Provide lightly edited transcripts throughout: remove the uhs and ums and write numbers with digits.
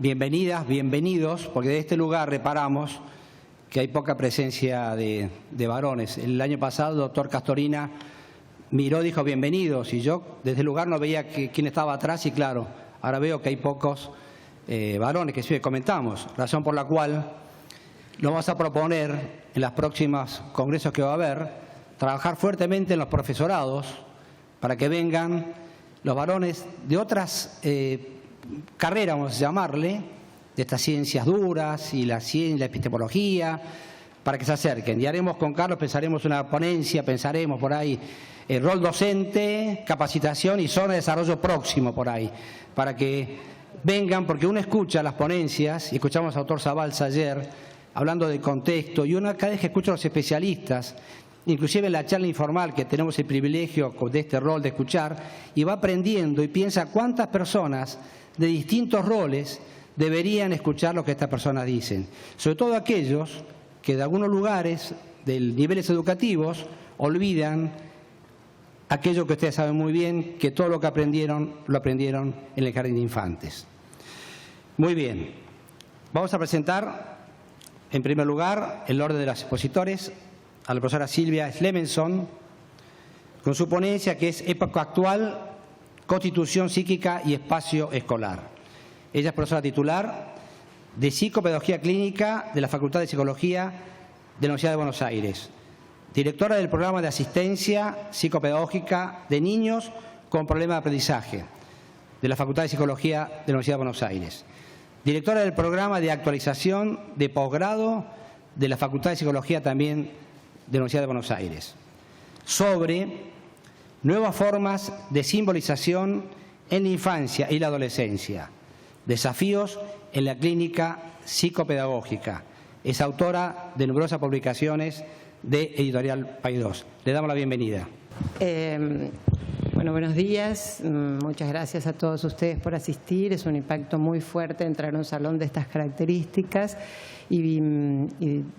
bienvenidas, bienvenidos, porque de este lugar reparamos que hay poca presencia de varones. El año pasado el doctor Castorina miró, dijo bienvenidos, y yo desde el lugar no veía quién estaba atrás y claro, ahora veo que hay pocos varones, que sí comentamos, razón por la cual lo vamos a proponer en los próximos congresos que va a haber, trabajar fuertemente en los profesorados para que vengan los varones de otras carreras, vamos a llamarle, de estas ciencias duras y la epistemología, para que se acerquen. Y haremos con Carlos, pensaremos una ponencia, pensaremos por ahí el rol docente, capacitación y zona de desarrollo próximo por ahí, para que vengan, porque uno escucha las ponencias, y escuchamos al doctor Zabalza ayer, hablando del contexto, y uno cada vez que escucha a los especialistas, inclusive en la charla informal que tenemos el privilegio de este rol de escuchar, y va aprendiendo y piensa cuántas personas de distintos roles deberían escuchar lo que estas personas dicen, sobre todo aquellos que de algunos lugares, de niveles educativos, olvidan aquello que ustedes saben muy bien, que todo lo que aprendieron, lo aprendieron en el jardín de infantes. Muy bien, vamos a presentar en primer lugar el orden de los expositores a la profesora Silvia Slemenson, con su ponencia que es Época actual, Constitución psíquica y espacio escolar. Ella es profesora titular de Psicopedagogía Clínica de la Facultad de Psicología de la Universidad de Buenos Aires, directora del programa de asistencia psicopedagógica de niños con problemas de aprendizaje de la Facultad de Psicología de la Universidad de Buenos Aires, directora del programa de actualización de posgrado de la Facultad de Psicología también de la Universidad de Buenos Aires, sobre nuevas formas de simbolización en la infancia y la adolescencia, desafíos en la clínica psicopedagógica. Es autora de numerosas publicaciones de Editorial Paidós. Le damos la bienvenida. Bueno, buenos días. Muchas gracias a todos ustedes por asistir. Es un impacto muy fuerte entrar a un salón de estas características y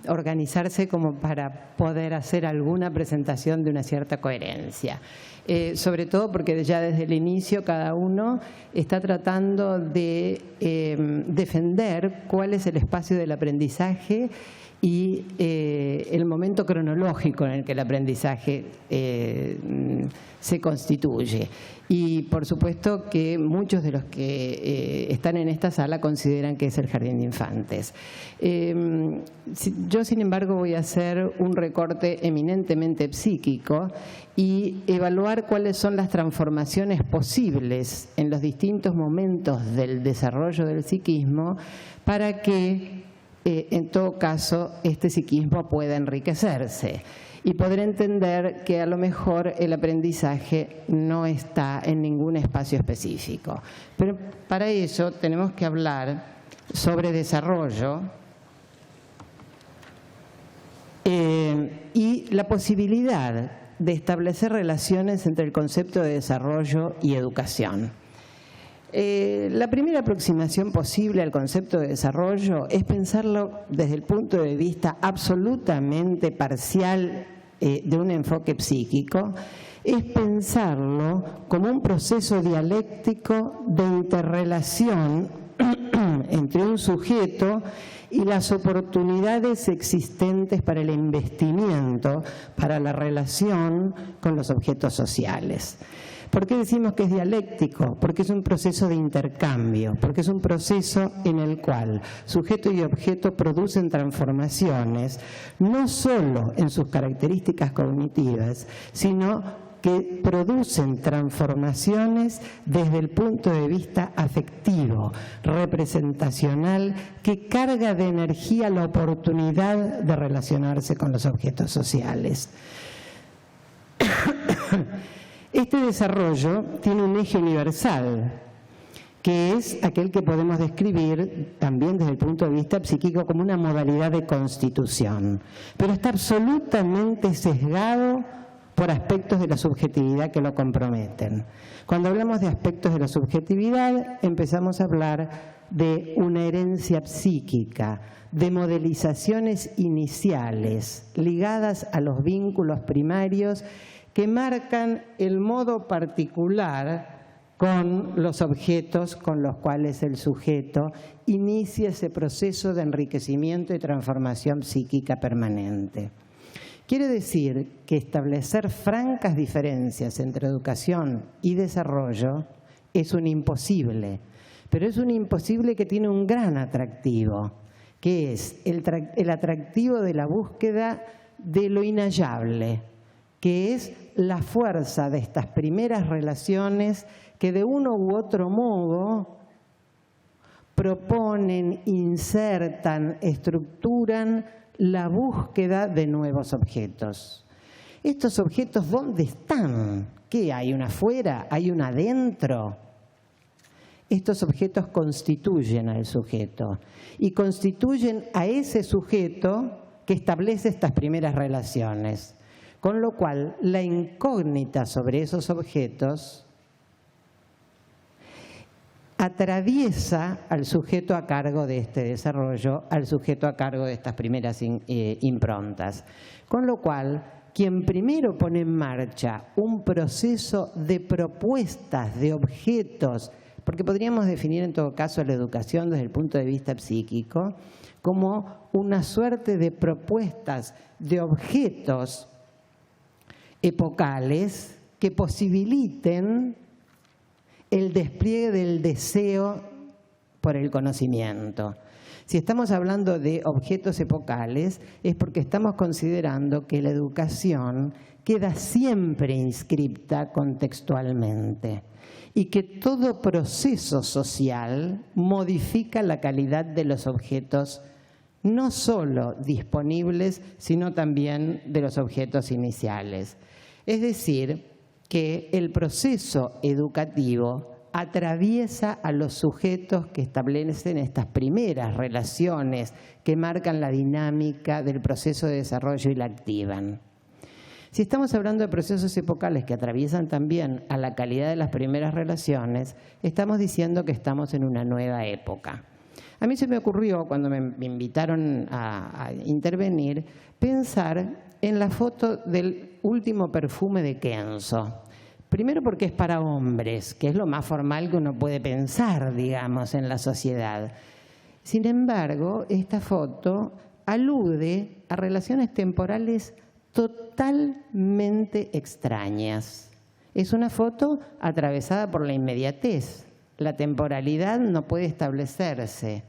organizarse como para poder hacer alguna presentación de una cierta coherencia. Sobre todo porque ya desde el inicio cada uno está tratando de defender cuál es el espacio del aprendizaje y el momento cronológico en el que el aprendizaje se constituye. Y por supuesto que muchos de los que están en esta sala consideran que es el jardín de infantes. Yo, sin embargo, voy a hacer un recorte eminentemente psíquico y evaluar cuáles son las transformaciones posibles en los distintos momentos del desarrollo del psiquismo para que en todo caso, este psiquismo puede enriquecerse y poder entender que a lo mejor el aprendizaje no está en ningún espacio específico. Pero para eso tenemos que hablar sobre desarrollo y la posibilidad de establecer relaciones entre el concepto de desarrollo y educación. La primera aproximación posible al concepto de desarrollo es pensarlo desde el punto de vista absolutamente parcial de un enfoque psíquico, es pensarlo como un proceso dialéctico de interrelación entre un sujeto y las oportunidades existentes para el investimiento, para la relación con los objetos sociales. ¿Por qué decimos que es dialéctico? Porque es un proceso de intercambio, porque es un proceso en el cual sujeto y objeto producen transformaciones, no solo en sus características cognitivas, sino que producen transformaciones desde el punto de vista afectivo, representacional, que carga de energía la oportunidad de relacionarse con los objetos sociales. Este desarrollo tiene un eje universal, que es aquel que podemos describir también desde el punto de vista psíquico como una modalidad de constitución, pero está absolutamente sesgado por aspectos de la subjetividad que lo comprometen. Cuando hablamos de aspectos de la subjetividad, empezamos a hablar de una herencia psíquica, de modelizaciones iniciales ligadas a los vínculos primarios que marcan el modo particular con los objetos con los cuales el sujeto inicia ese proceso de enriquecimiento y transformación psíquica permanente. Quiere decir que establecer francas diferencias entre educación y desarrollo es un imposible, pero es un imposible que tiene un gran atractivo, que es el atractivo de la búsqueda de lo inhallable, que es la fuerza de estas primeras relaciones que de uno u otro modo proponen, insertan, estructuran la búsqueda de nuevos objetos. ¿Estos objetos dónde están? ¿Qué hay? ¿Una afuera? ¿Hay una adentro? Estos objetos constituyen al sujeto y constituyen a ese sujeto que establece estas primeras relaciones. Con lo cual, la incógnita sobre esos objetos atraviesa al sujeto a cargo de este desarrollo, al sujeto a cargo de estas primeras improntas. Con lo cual, quien primero pone en marcha un proceso de propuestas de objetos, porque podríamos definir en todo caso la educación desde el punto de vista psíquico, como una suerte de propuestas de objetos epocales que posibiliten el despliegue del deseo por el conocimiento. Si estamos hablando de objetos epocales, es porque estamos considerando que la educación queda siempre inscripta contextualmente y que todo proceso social modifica la calidad de los objetos, no solo disponibles, sino también de los objetos iniciales. Es decir, que el proceso educativo atraviesa a los sujetos que establecen estas primeras relaciones que marcan la dinámica del proceso de desarrollo y la activan. Si estamos hablando de procesos epocales que atraviesan también a la calidad de las primeras relaciones, estamos diciendo que estamos en una nueva época. A mí se me ocurrió, cuando me invitaron a intervenir, pensar en la foto del último perfume de Kenzo. Primero porque es para hombres, que es lo más formal que uno puede pensar, digamos, en la sociedad. Sin embargo, esta foto alude a relaciones temporales totalmente extrañas. Es una foto atravesada por la inmediatez. La temporalidad no puede establecerse.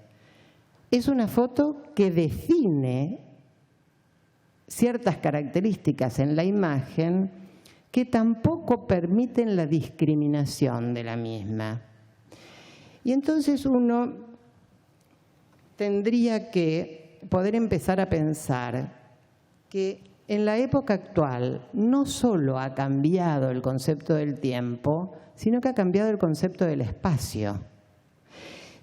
Es una foto que define ciertas características en la imagen que tampoco permiten la discriminación de la misma. Y entonces uno tendría que poder empezar a pensar que en la época actual no solo ha cambiado el concepto del tiempo, sino que ha cambiado el concepto del espacio.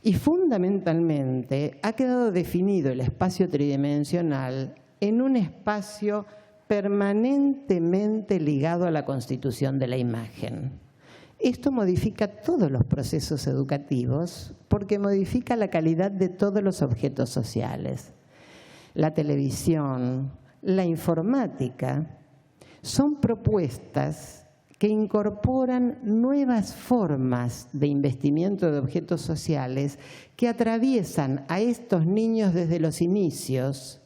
Y fundamentalmente ha quedado definido el espacio tridimensional en un espacio permanentemente ligado a la constitución de la imagen. Esto modifica todos los procesos educativos porque modifica la calidad de todos los objetos sociales. La televisión, la informática, son propuestas que incorporan nuevas formas de investimiento de objetos sociales que atraviesan a estos niños desde los inicios,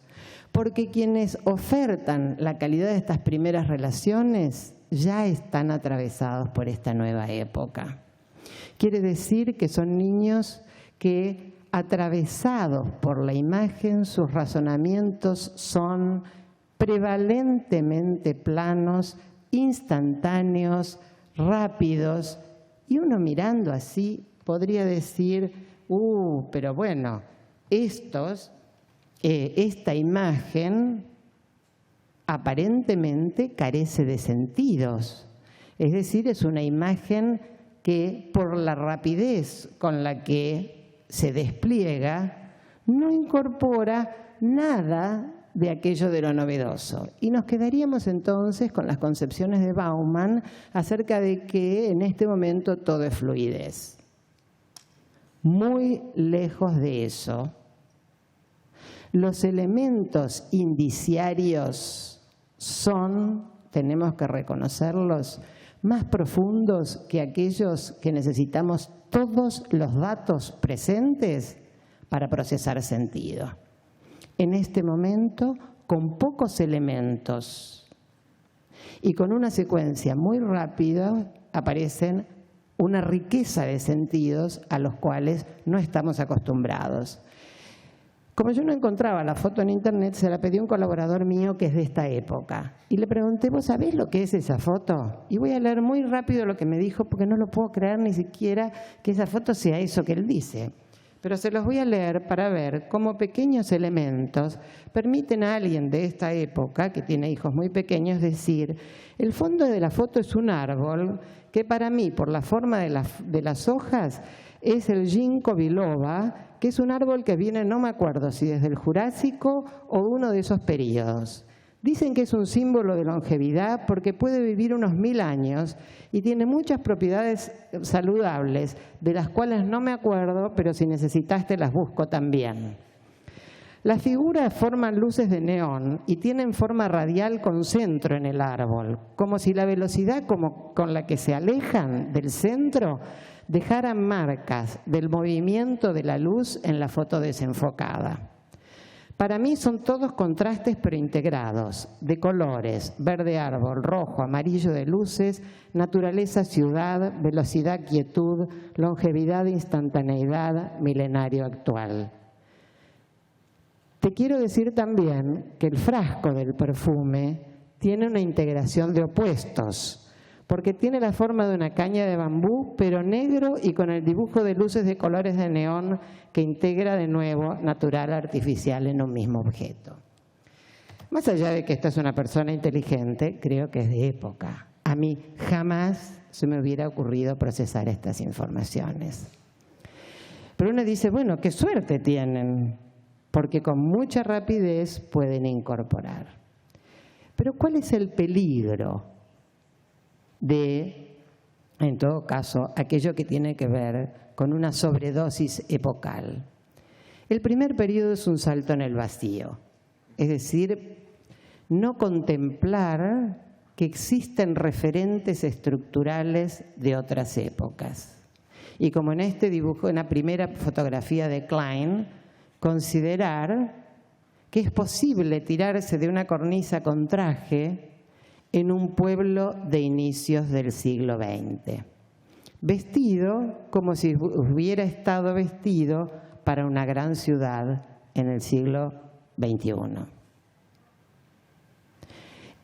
porque quienes ofertan la calidad de estas primeras relaciones ya están atravesados por esta nueva época. Quiere decir que son niños que, atravesados por la imagen, sus razonamientos son prevalentemente planos, instantáneos, rápidos, y uno mirando así podría decir, pero bueno, esta imagen aparentemente carece de sentidos. Es decir, es una imagen que por la rapidez con la que se despliega no incorpora nada de aquello de lo novedoso. Y nos quedaríamos entonces con las concepciones de Bauman acerca de que en este momento todo es fluidez. Muy lejos de eso. Los elementos indiciarios son, tenemos que reconocerlos, más profundos que aquellos que necesitamos todos los datos presentes para procesar sentido. En este momento, con pocos elementos y con una secuencia muy rápida, aparecen una riqueza de sentidos a los cuales no estamos acostumbrados. Como yo no encontraba la foto en internet, se la pedí a un colaborador mío que es de esta época. Y le pregunté, ¿vos sabés lo que es esa foto? Y voy a leer muy rápido lo que me dijo porque no lo puedo creer ni siquiera que esa foto sea eso que él dice. Pero se los voy a leer para ver cómo pequeños elementos permiten a alguien de esta época, que tiene hijos muy pequeños, decir, el fondo de la foto es un árbol que para mí, por la forma de las hojas, es el ginkgo biloba, que es un árbol que viene, no me acuerdo si desde el Jurásico o uno de esos periodos. Dicen que es un símbolo de longevidad porque puede vivir unos 1000 años y tiene muchas propiedades saludables, de las cuales no me acuerdo, pero si necesitas te las busco también. Las figuras forman luces de neón y tienen forma radial con centro en el árbol, como si la velocidad con la que se alejan del centro dejaran marcas del movimiento de la luz en la foto desenfocada. Para mí son todos contrastes pero integrados, de colores, verde árbol, rojo, amarillo de luces, naturaleza ciudad, velocidad quietud, longevidad instantaneidad, milenario actual. Te quiero decir también que el frasco del perfume tiene una integración de opuestos, porque tiene la forma de una caña de bambú, pero negro y con el dibujo de luces de colores de neón que integra de nuevo natural artificial en un mismo objeto. Más allá de que esta es una persona inteligente, creo que es de época. A mí jamás se me hubiera ocurrido procesar estas informaciones. Pero uno dice, bueno, qué suerte tienen, porque con mucha rapidez pueden incorporar. Pero ¿cuál es el peligro de, en todo caso, aquello que tiene que ver con una sobredosis epocal? El primer periodo es un salto en el vacío, es decir, no contemplar que existen referentes estructurales de otras épocas. Y como en este dibujo, en la primera fotografía de Klein, considerar que es posible tirarse de una cornisa con traje en un pueblo de inicios del siglo XX, vestido como si hubiera estado vestido para una gran ciudad en el siglo XXI.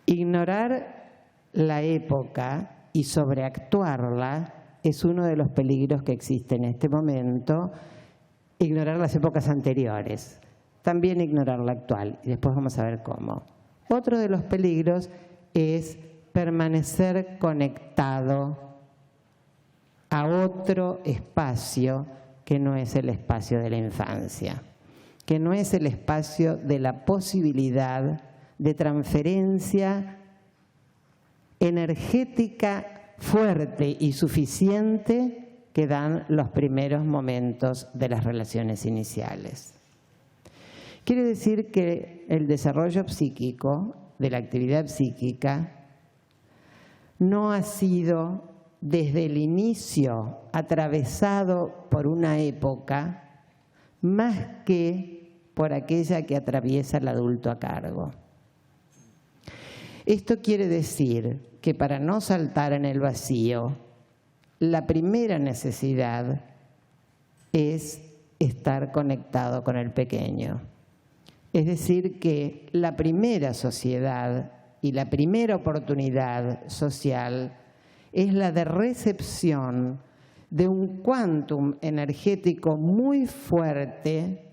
Ignorar la época y sobreactuarla es uno de los peligros que existe en este momento. Ignorar las épocas anteriores, también ignorar la actual, y después vamos a ver cómo. Otro de los peligros es permanecer conectado a otro espacio que no es el espacio de la infancia, que no es el espacio de la posibilidad de transferencia energética fuerte y suficiente que dan los primeros momentos de las relaciones iniciales. Quiere decir que el desarrollo psíquico, de la actividad psíquica, no ha sido desde el inicio atravesado por una época más que por aquella que atraviesa el adulto a cargo. Esto quiere decir que para no saltar en el vacío, la primera necesidad es estar conectado con el pequeño. Es decir, que la primera sociedad y la primera oportunidad social es la de recepción de un quantum energético muy fuerte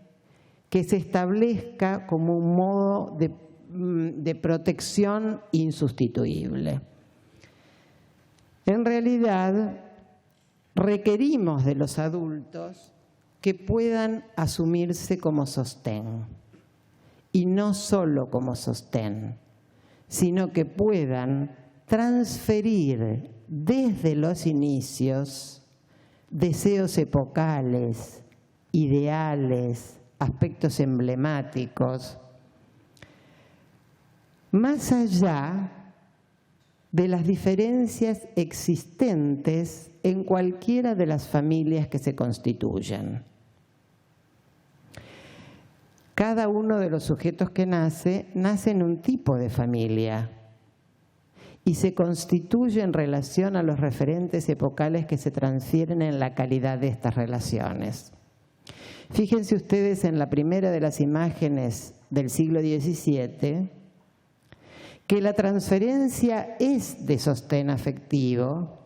que se establezca como un modo de protección insustituible. En realidad, requerimos de los adultos que puedan asumirse como sostén, y no solo como sostén, sino que puedan transferir desde los inicios deseos epocales, ideales, aspectos emblemáticos, más allá de las diferencias existentes en cualquiera de las familias que se constituyan. Cada uno de los sujetos que nace en un tipo de familia y se constituye en relación a los referentes epocales que se transfieren en la calidad de estas relaciones. Fíjense ustedes en la primera de las imágenes del siglo XVII que la transferencia es de sostén afectivo,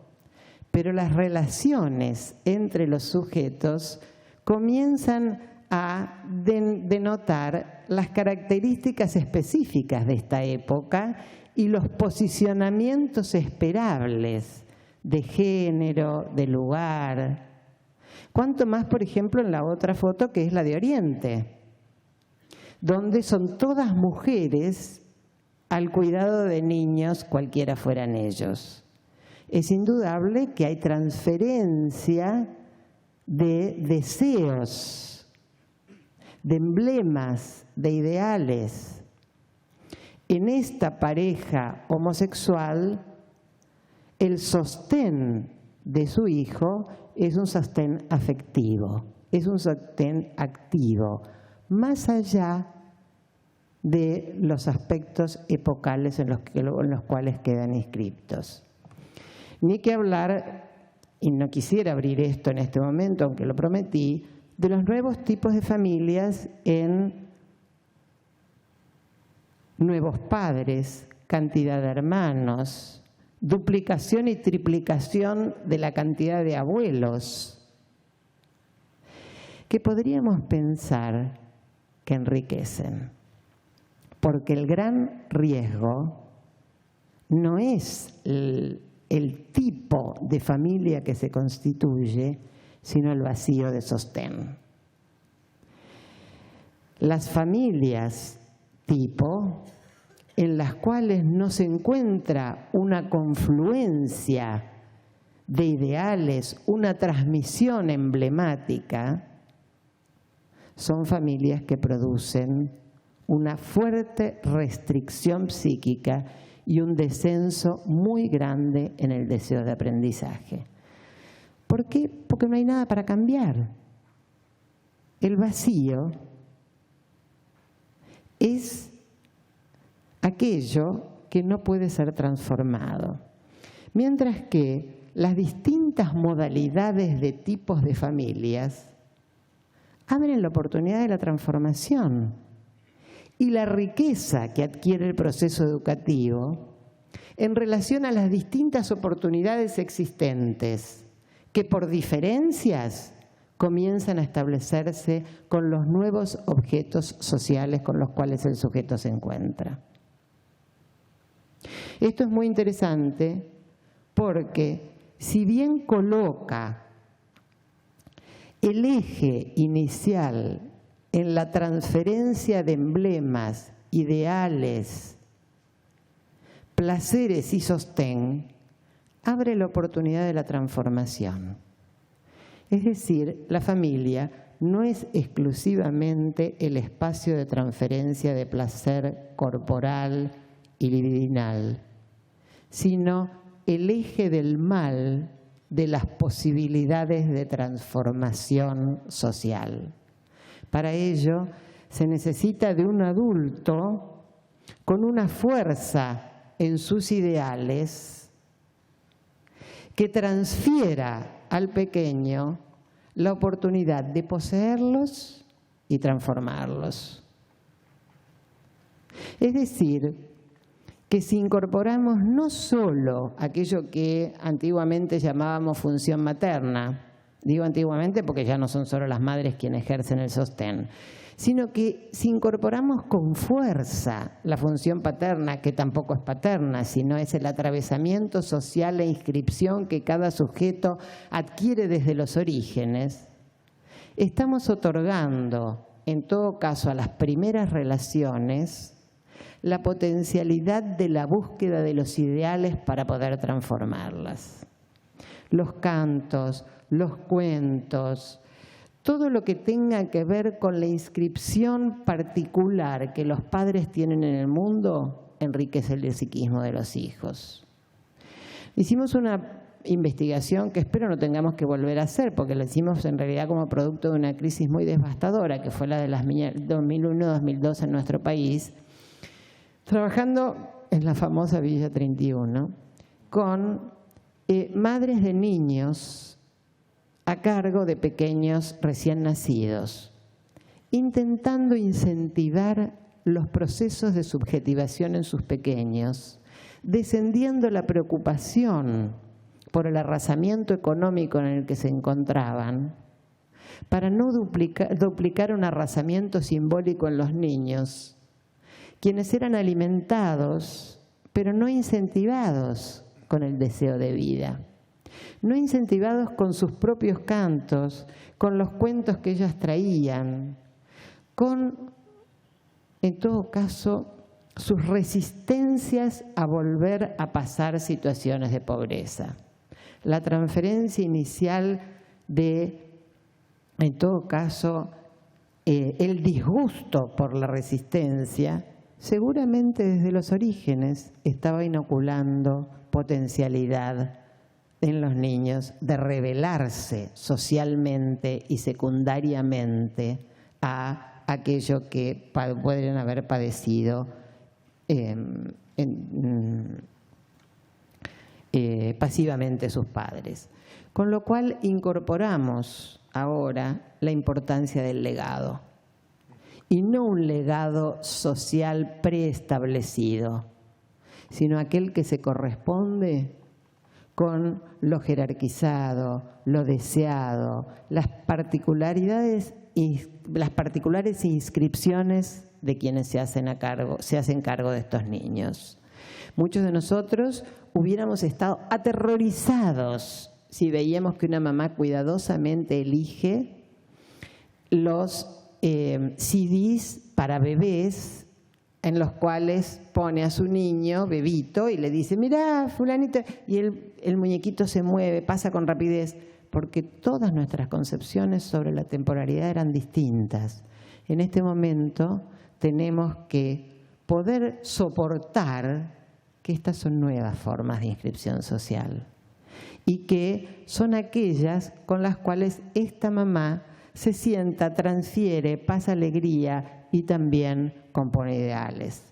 pero las relaciones entre los sujetos comienzan a denotar las características específicas de esta época y los posicionamientos esperables de género, de lugar. Cuanto más, por ejemplo, en la otra foto que es la de Oriente, donde son todas mujeres al cuidado de niños, cualquiera fueran ellos. Es indudable que hay transferencia de deseos, de emblemas, de ideales. En esta pareja homosexual, el sostén de su hijo es un sostén afectivo, es un sostén activo, más allá de los aspectos epocales en los cuales quedan inscriptos. Ni que hablar, y no quisiera abrir esto en este momento, aunque lo prometí, de los nuevos tipos de familias en nuevos padres, cantidad de hermanos, duplicación y triplicación de la cantidad de abuelos, que podríamos pensar que enriquecen, porque el gran riesgo no es el tipo de familia que se constituye, sino el vacío de sostén. Las familias tipo, en las cuales no se encuentra una confluencia de ideales, una transmisión emblemática, son familias que producen una fuerte restricción psíquica y un descenso muy grande en el deseo de aprendizaje. ¿Por qué? Porque no hay nada para cambiar. El vacío es aquello que no puede ser transformado. Mientras que las distintas modalidades de tipos de familias abren la oportunidad de la transformación y la riqueza que adquiere el proceso educativo en relación a las distintas oportunidades existentes que por diferencias comienzan a establecerse con los nuevos objetos sociales con los cuales el sujeto se encuentra. Esto es muy interesante porque si bien coloca el eje inicial en la transferencia de emblemas, ideales, placeres y sostén, abre la oportunidad de la transformación. Es decir, la familia no es exclusivamente el espacio de transferencia de placer corporal y libidinal, sino el eje del mal de las posibilidades de transformación social. Para ello se necesita de un adulto con una fuerza en sus ideales que transfiera al pequeño la oportunidad de poseerlos y transformarlos. Es decir, que si incorporamos no solo aquello que antiguamente llamábamos función materna, digo antiguamente porque ya no son solo las madres quienes ejercen el sostén, sino que si incorporamos con fuerza la función paterna, que tampoco es paterna, sino es el atravesamiento social e inscripción que cada sujeto adquiere desde los orígenes, estamos otorgando, en todo caso a las primeras relaciones, la potencialidad de la búsqueda de los ideales para poder transformarlas. Los cantos, los cuentos, todo lo que tenga que ver con la inscripción particular que los padres tienen en el mundo enriquece el psiquismo de los hijos. Hicimos una investigación que espero no tengamos que volver a hacer, porque la hicimos en realidad como producto de una crisis muy devastadora, que fue la de las 2001-2002 en nuestro país, trabajando en la famosa Villa 31, con madres de niños a cargo de pequeños recién nacidos, intentando incentivar los procesos de subjetivación en sus pequeños, descendiendo la preocupación por el arrasamiento económico en el que se encontraban, para no duplicar un arrasamiento simbólico en los niños, quienes eran alimentados, pero no incentivados con el deseo de vida, no incentivados con sus propios cantos, con los cuentos que ellas traían, con, en todo caso, sus resistencias a volver a pasar situaciones de pobreza. La transferencia inicial de, en todo caso, el disgusto por la resistencia, seguramente desde los orígenes estaba inoculando potencialidad en los niños de rebelarse socialmente y secundariamente a aquello que pueden haber padecido pasivamente sus padres. Con lo cual incorporamos ahora la importancia del legado, y no un legado social preestablecido, sino aquel que se corresponde con lo jerarquizado, lo deseado, las particulares inscripciones de quienes se hacen cargo de estos niños. Muchos de nosotros hubiéramos estado aterrorizados si veíamos que una mamá cuidadosamente elige los CDs para bebés en los cuales pone a su niño, bebito, y le dice, mirá, fulanito, y el muñequito se mueve, pasa con rapidez, porque todas nuestras concepciones sobre la temporalidad eran distintas. En este momento tenemos que poder soportar que estas son nuevas formas de inscripción social y que son aquellas con las cuales esta mamá se sienta, transfiere, pasa alegría y también compone ideales.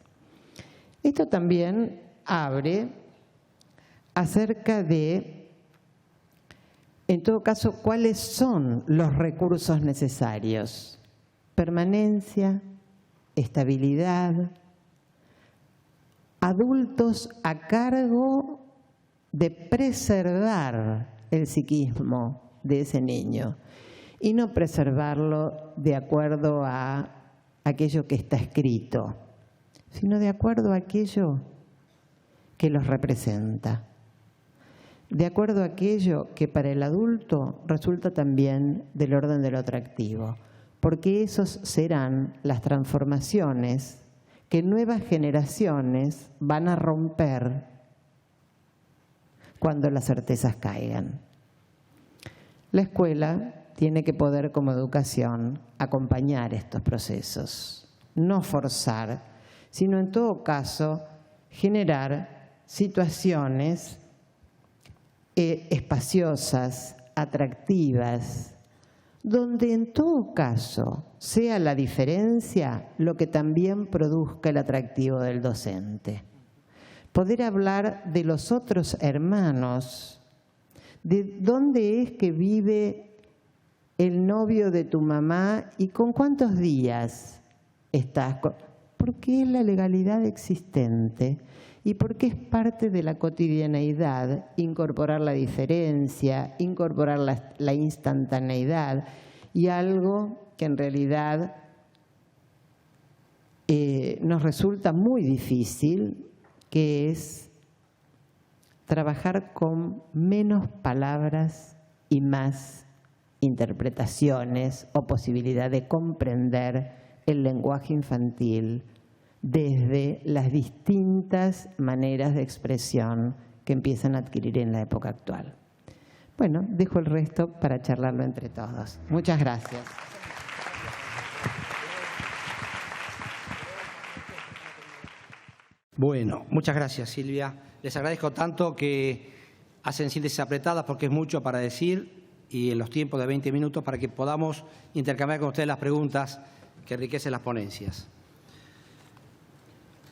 Esto también abre acerca de, en todo caso, cuáles son los recursos necesarios. Permanencia, estabilidad, adultos a cargo de preservar el psiquismo de ese niño y no preservarlo de acuerdo a aquello que está escrito, sino de acuerdo a aquello que los representa, de acuerdo a aquello que para el adulto resulta también del orden de lo atractivo, porque esos serán las transformaciones que nuevas generaciones van a romper cuando las certezas caigan. La escuela tiene que poder, como educación, acompañar estos procesos, no forzar, sino en todo caso generar situaciones espaciosas, atractivas, donde en todo caso sea la diferencia lo que también produzca el atractivo del docente. Poder hablar de los otros hermanos, de dónde es que vive el novio de tu mamá y con cuántos días estás. Porque es la legalidad existente y porque es parte de la cotidianeidad incorporar la diferencia, incorporar la instantaneidad y algo que en realidad nos resulta muy difícil, que es trabajar con menos palabras y más interpretaciones o posibilidad de comprender el lenguaje infantil desde las distintas maneras de expresión que empiezan a adquirir en la época actual. Bueno, dejo el resto para charlarlo entre todos. Muchas gracias. Bueno, muchas gracias, Silvia. Les agradezco tanto que hacen síntesis apretadas porque es mucho para decir y en los tiempos de 20 minutos para que podamos intercambiar con ustedes las preguntas que enriquecen las ponencias.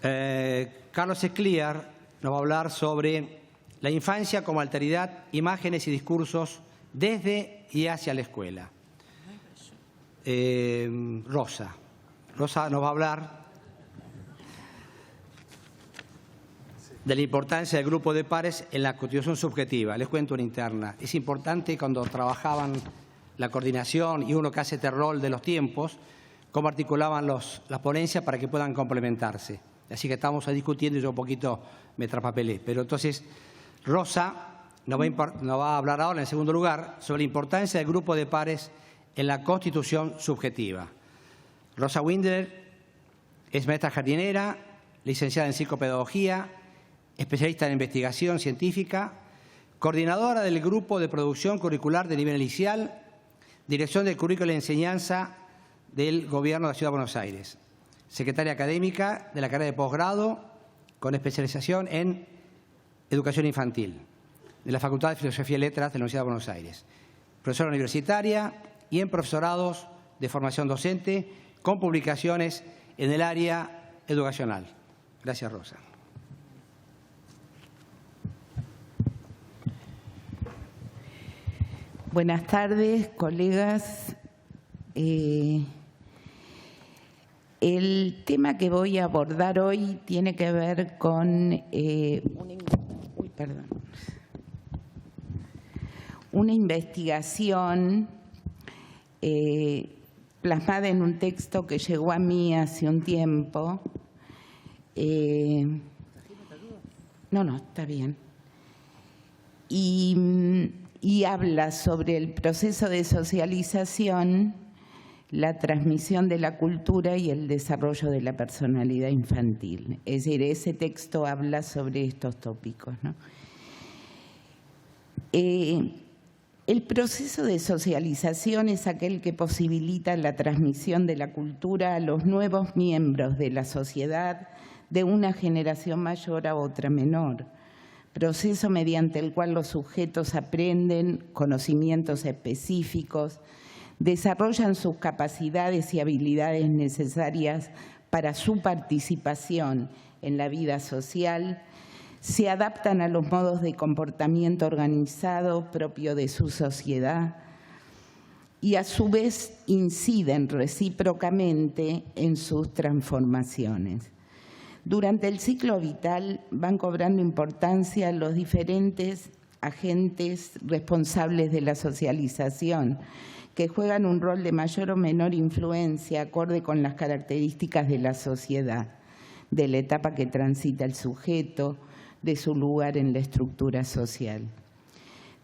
Carlos Escliar nos va a hablar sobre la infancia como alteridad, imágenes y discursos desde y hacia la escuela. Rosa nos va a hablar de la importancia del grupo de pares en la constitución subjetiva. Les cuento una interna. Es importante cuando trabajaban la coordinación y uno que hace este rol de los tiempos, cómo articulaban las ponencias para que puedan complementarse. Así que estamos discutiendo y yo un poquito me traspapelé. Pero entonces, Rosa nos va a hablar ahora, en segundo lugar, sobre la importancia del grupo de pares en la constitución subjetiva. Rosa Windler es maestra jardinera, licenciada en psicopedagogía, especialista en investigación científica, coordinadora del grupo de producción curricular de nivel inicial, dirección del currículo de enseñanza del Gobierno de la Ciudad de Buenos Aires, secretaria académica de la carrera de posgrado con especialización en educación infantil de la Facultad de Filosofía y Letras de la Universidad de Buenos Aires, profesora universitaria y en profesorados de formación docente con publicaciones en el área educacional. Gracias, Rosa. Buenas tardes, colegas. El tema que voy a abordar hoy tiene que ver con una investigación plasmada en un texto que llegó a mí hace un tiempo. No, está bien. Y habla sobre el proceso de socialización, la transmisión de la cultura y el desarrollo de la personalidad infantil. Es decir, ese texto habla sobre estos tópicos, ¿no? El proceso de socialización es aquel que posibilita la transmisión de la cultura a los nuevos miembros de la sociedad de una generación mayor a otra menor. Proceso mediante el cual los sujetos aprenden conocimientos específicos, desarrollan sus capacidades y habilidades necesarias para su participación en la vida social, se adaptan a los modos de comportamiento organizado propio de su sociedad y a su vez inciden recíprocamente en sus transformaciones. Durante el ciclo vital van cobrando importancia los diferentes agentes responsables de la socialización, que juegan un rol de mayor o menor influencia acorde con las características de la sociedad, de la etapa que transita el sujeto, de su lugar en la estructura social.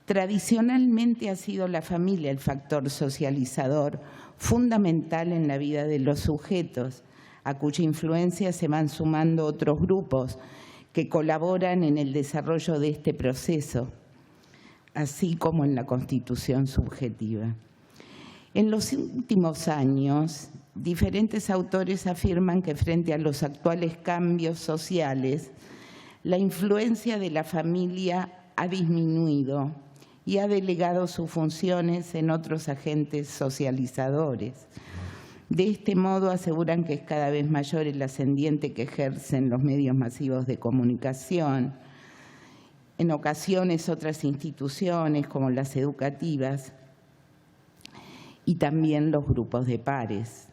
Tradicionalmente ha sido la familia el factor socializador fundamental en la vida de los sujetos, a cuya influencia se van sumando otros grupos que colaboran en el desarrollo de este proceso, así como en la constitución subjetiva. En los últimos años, diferentes autores afirman que frente a los actuales cambios sociales, la influencia de la familia ha disminuido y ha delegado sus funciones en otros agentes socializadores. De este modo, aseguran que es cada vez mayor el ascendiente que ejercen los medios masivos de comunicación, en ocasiones otras instituciones como las educativas y también los grupos de pares.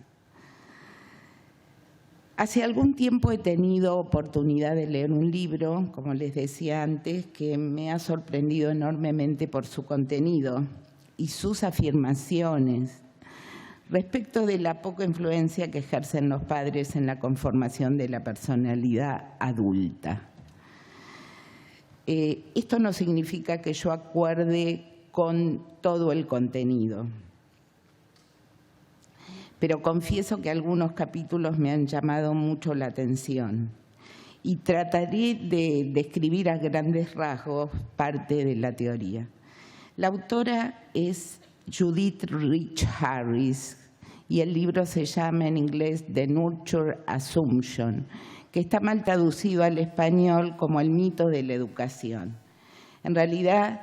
Hace algún tiempo he tenido oportunidad de leer un libro, como les decía antes, que me ha sorprendido enormemente por su contenido y sus afirmaciones respecto de la poca influencia que ejercen los padres en la conformación de la personalidad adulta. Esto no significa que yo acuerde con todo el contenido, pero confieso que algunos capítulos me han llamado mucho la atención y trataré de describir a grandes rasgos parte de la teoría. La autora es Judith Rich Harris y el libro se llama en inglés The Nurture Assumption, que está mal traducido al español como El mito de la educación. En realidad,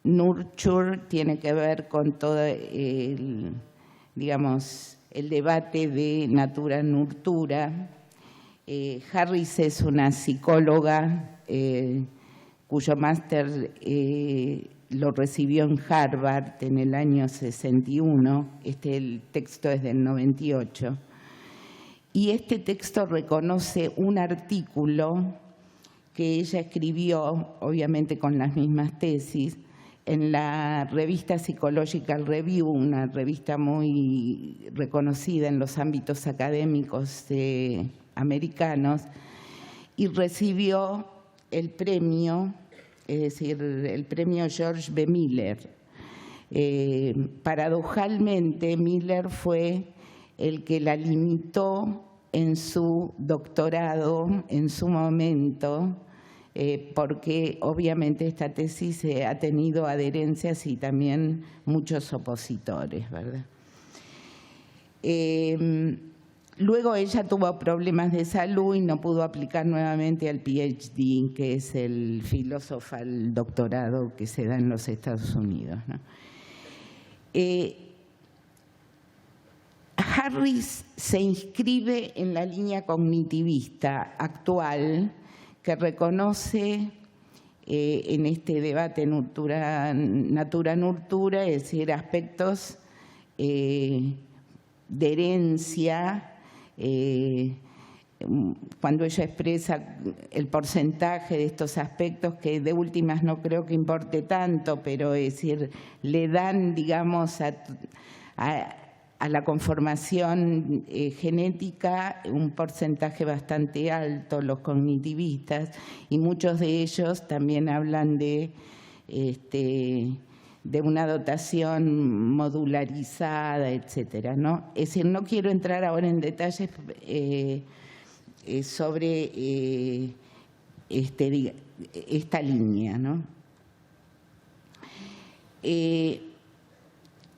nurture tiene que ver con todo el debate de natura-nurtura. Harris es una psicóloga cuyo máster lo recibió en Harvard en el año 61. El texto es del 98. Y este texto reconoce un artículo que ella escribió, obviamente con las mismas tesis, en la revista Psychological Review, una revista muy reconocida en los ámbitos académicos americanos, y recibió el premio, es decir, el premio George B. Miller. Paradojalmente, Miller fue el que la limitó en su doctorado en su momento, porque obviamente esta tesis ha tenido adherencias y también muchos opositores, ¿verdad? Luego ella tuvo problemas de salud y no pudo aplicar nuevamente al PhD, que es el filosofal doctorado que se da en los Estados Unidos, ¿no? Harris se inscribe en la línea cognitivista actual que reconoce en este debate natura-nurtura, es decir, aspectos de herencia, cuando ella expresa el porcentaje de estos aspectos, que de últimas no creo que importe tanto, pero es decir, le dan, digamos, a la conformación genética un porcentaje bastante alto, los cognitivistas, y muchos de ellos también hablan de una dotación modularizada, etcétera, ¿no? Es decir, no quiero entrar ahora en detalles sobre esta línea, ¿no?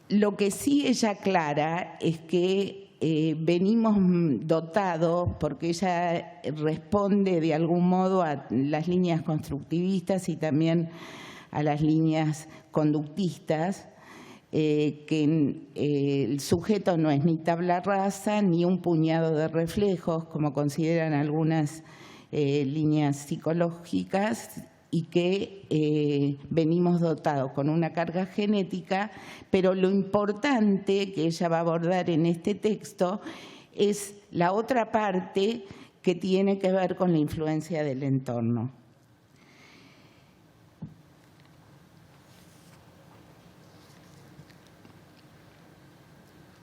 Lo que sí ella aclara es que venimos dotados, porque ella responde de algún modo a las líneas constructivistas y también a las líneas conductistas, que el sujeto no es ni tabla rasa ni un puñado de reflejos, como consideran algunas líneas psicológicas, y que venimos dotados con una carga genética, pero lo importante que ella va a abordar en este texto es la otra parte que tiene que ver con la influencia del entorno.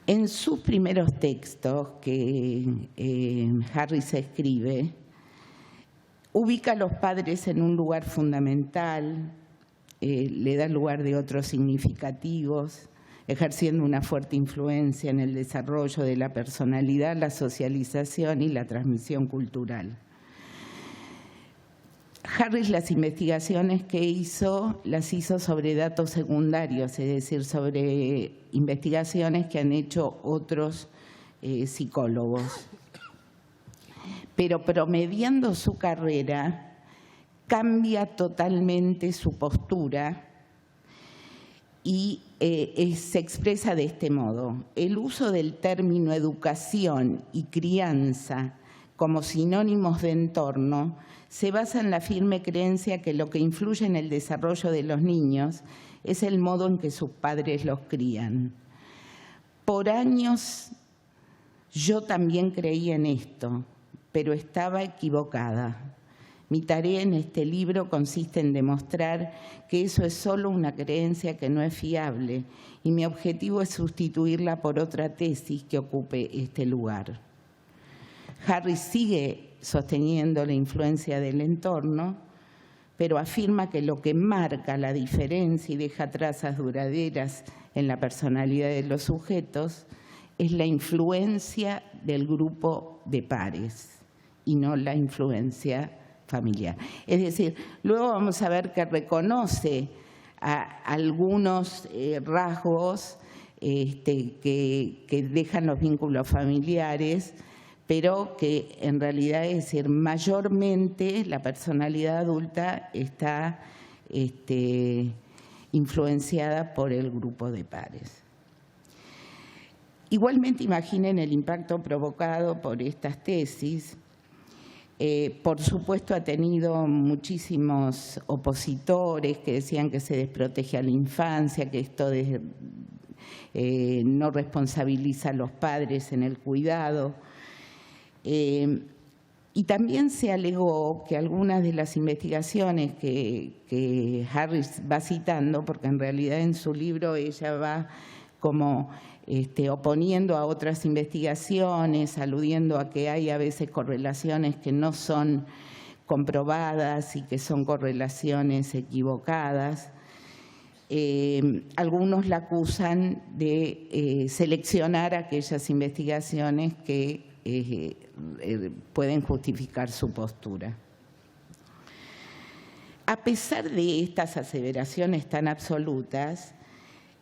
En sus primeros textos que Harris escribe, ubica a los padres en un lugar fundamental, le da lugar de otros significativos, ejerciendo una fuerte influencia en el desarrollo de la personalidad, la socialización y la transmisión cultural. Harris las investigaciones que hizo, las hizo sobre datos secundarios, es decir, sobre investigaciones que han hecho otros psicólogos. Pero promediando su carrera, cambia totalmente su postura y se expresa de este modo. El uso del término educación y crianza como sinónimos de entorno se basa en la firme creencia que lo que influye en el desarrollo de los niños es el modo en que sus padres los crían. Por años yo también creí en esto, pero estaba equivocada. Mi tarea en este libro consiste en demostrar que eso es solo una creencia que no es fiable y mi objetivo es sustituirla por otra tesis que ocupe este lugar. Harris sigue sosteniendo la influencia del entorno, pero afirma que lo que marca la diferencia y deja trazas duraderas en la personalidad de los sujetos es la influencia del grupo de pares y no la influencia familiar. Es decir, luego vamos a ver que reconoce algunos rasgos que dejan los vínculos familiares, pero que en realidad, es decir, mayormente la personalidad adulta está influenciada por el grupo de pares. Igualmente, imaginen el impacto provocado por estas tesis. Por supuesto, ha tenido muchísimos opositores que decían que se desprotege a la infancia, que esto no responsabiliza a los padres en el cuidado. Y también se alegó que algunas de las investigaciones que Harris va citando, porque en realidad en su libro ella va como oponiendo a otras investigaciones, aludiendo a que hay a veces correlaciones que no son comprobadas y que son correlaciones equivocadas. Algunos la acusan de seleccionar aquellas investigaciones que pueden justificar su postura. A pesar de estas aseveraciones tan absolutas,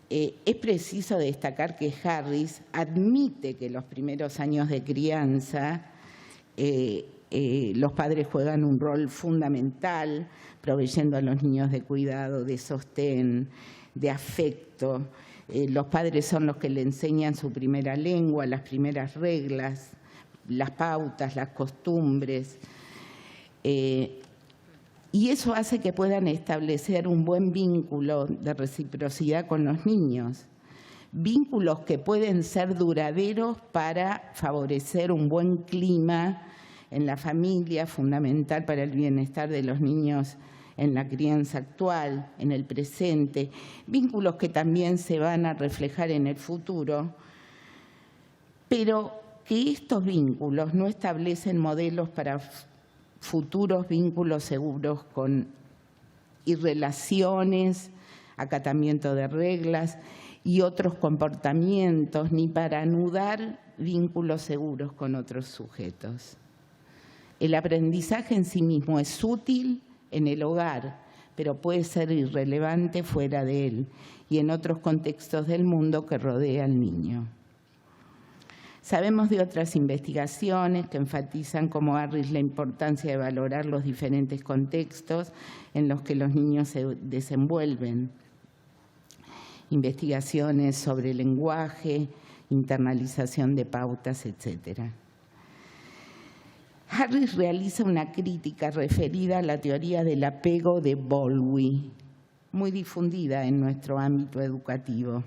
es preciso destacar que Harris admite que en los primeros años de crianza los padres juegan un rol fundamental, proveyendo a los niños de cuidado, de sostén, de afecto. Los padres son los que le enseñan su primera lengua, las primeras reglas, las pautas, las costumbres. Y eso hace que puedan establecer un buen vínculo de reciprocidad con los niños, vínculos que pueden ser duraderos para favorecer un buen clima en la familia, fundamental para el bienestar de los niños en la crianza actual, en el presente, vínculos que también se van a reflejar en el futuro, pero que estos vínculos no establecen modelos para futuros vínculos seguros y relaciones, acatamiento de reglas y otros comportamientos, ni para anudar vínculos seguros con otros sujetos. El aprendizaje en sí mismo es útil en el hogar, pero puede ser irrelevante fuera de él y en otros contextos del mundo que rodea al niño. Sabemos de otras investigaciones que enfatizan como Harris la importancia de valorar los diferentes contextos en los que los niños se desenvuelven. Investigaciones sobre lenguaje, internalización de pautas, etc. Harris realiza una crítica referida a la teoría del apego de Bowlby, muy difundida en nuestro ámbito educativo.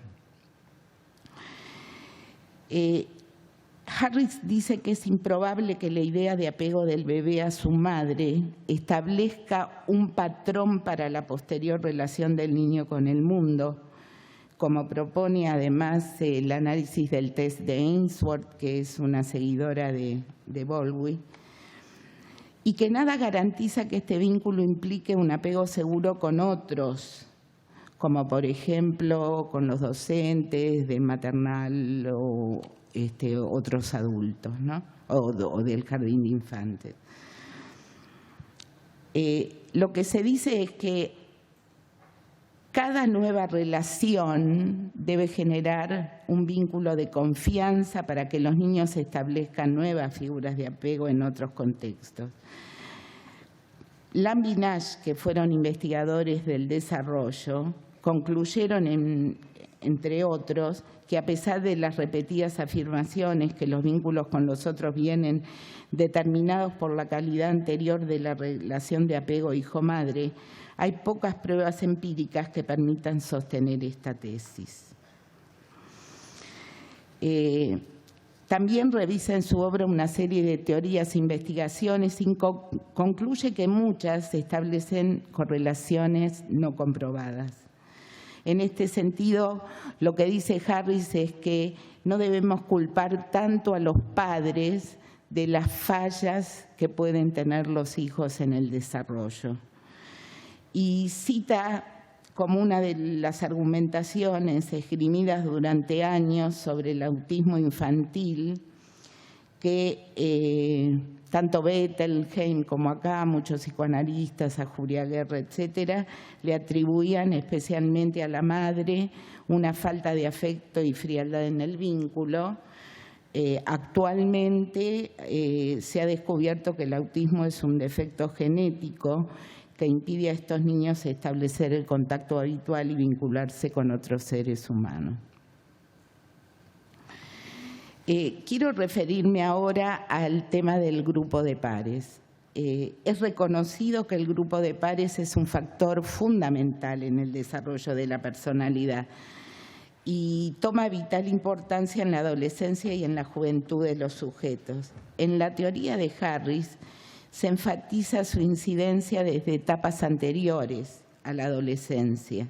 Harris dice que es improbable que la idea de apego del bebé a su madre establezca un patrón para la posterior relación del niño con el mundo, como propone además el análisis del test de Ainsworth, que es una seguidora de Bowlby, y que nada garantiza que este vínculo implique un apego seguro con otros, como por ejemplo con los docentes de maternal o otros adultos, ¿no? o del jardín de infantes. Lo que se dice es que cada nueva relación debe generar un vínculo de confianza para que los niños establezcan nuevas figuras de apego en otros contextos. Lamb y Nash, que fueron investigadores del desarrollo, concluyeron, entre otros, que a pesar de las repetidas afirmaciones que los vínculos con los otros vienen determinados por la calidad anterior de la relación de apego hijo-madre, hay pocas pruebas empíricas que permitan sostener esta tesis. También revisa en su obra una serie de teorías e investigaciones y concluye que muchas establecen correlaciones no comprobadas. En este sentido, lo que dice Harris es que no debemos culpar tanto a los padres de las fallas que pueden tener los hijos en el desarrollo. Y cita como una de las argumentaciones esgrimidas durante años sobre el autismo infantil, que tanto Bettelheim como acá, muchos psicoanalistas, a Julia Guerra, etcétera, le atribuían especialmente a la madre una falta de afecto y frialdad en el vínculo. Actualmente se ha descubierto que el autismo es un defecto genético que impide a estos niños establecer el contacto habitual y vincularse con otros seres humanos. Quiero referirme ahora al tema del grupo de pares. Es reconocido que el grupo de pares es un factor fundamental en el desarrollo de la personalidad y toma vital importancia en la adolescencia y en la juventud de los sujetos. En la teoría de Harris se enfatiza su incidencia desde etapas anteriores a la adolescencia,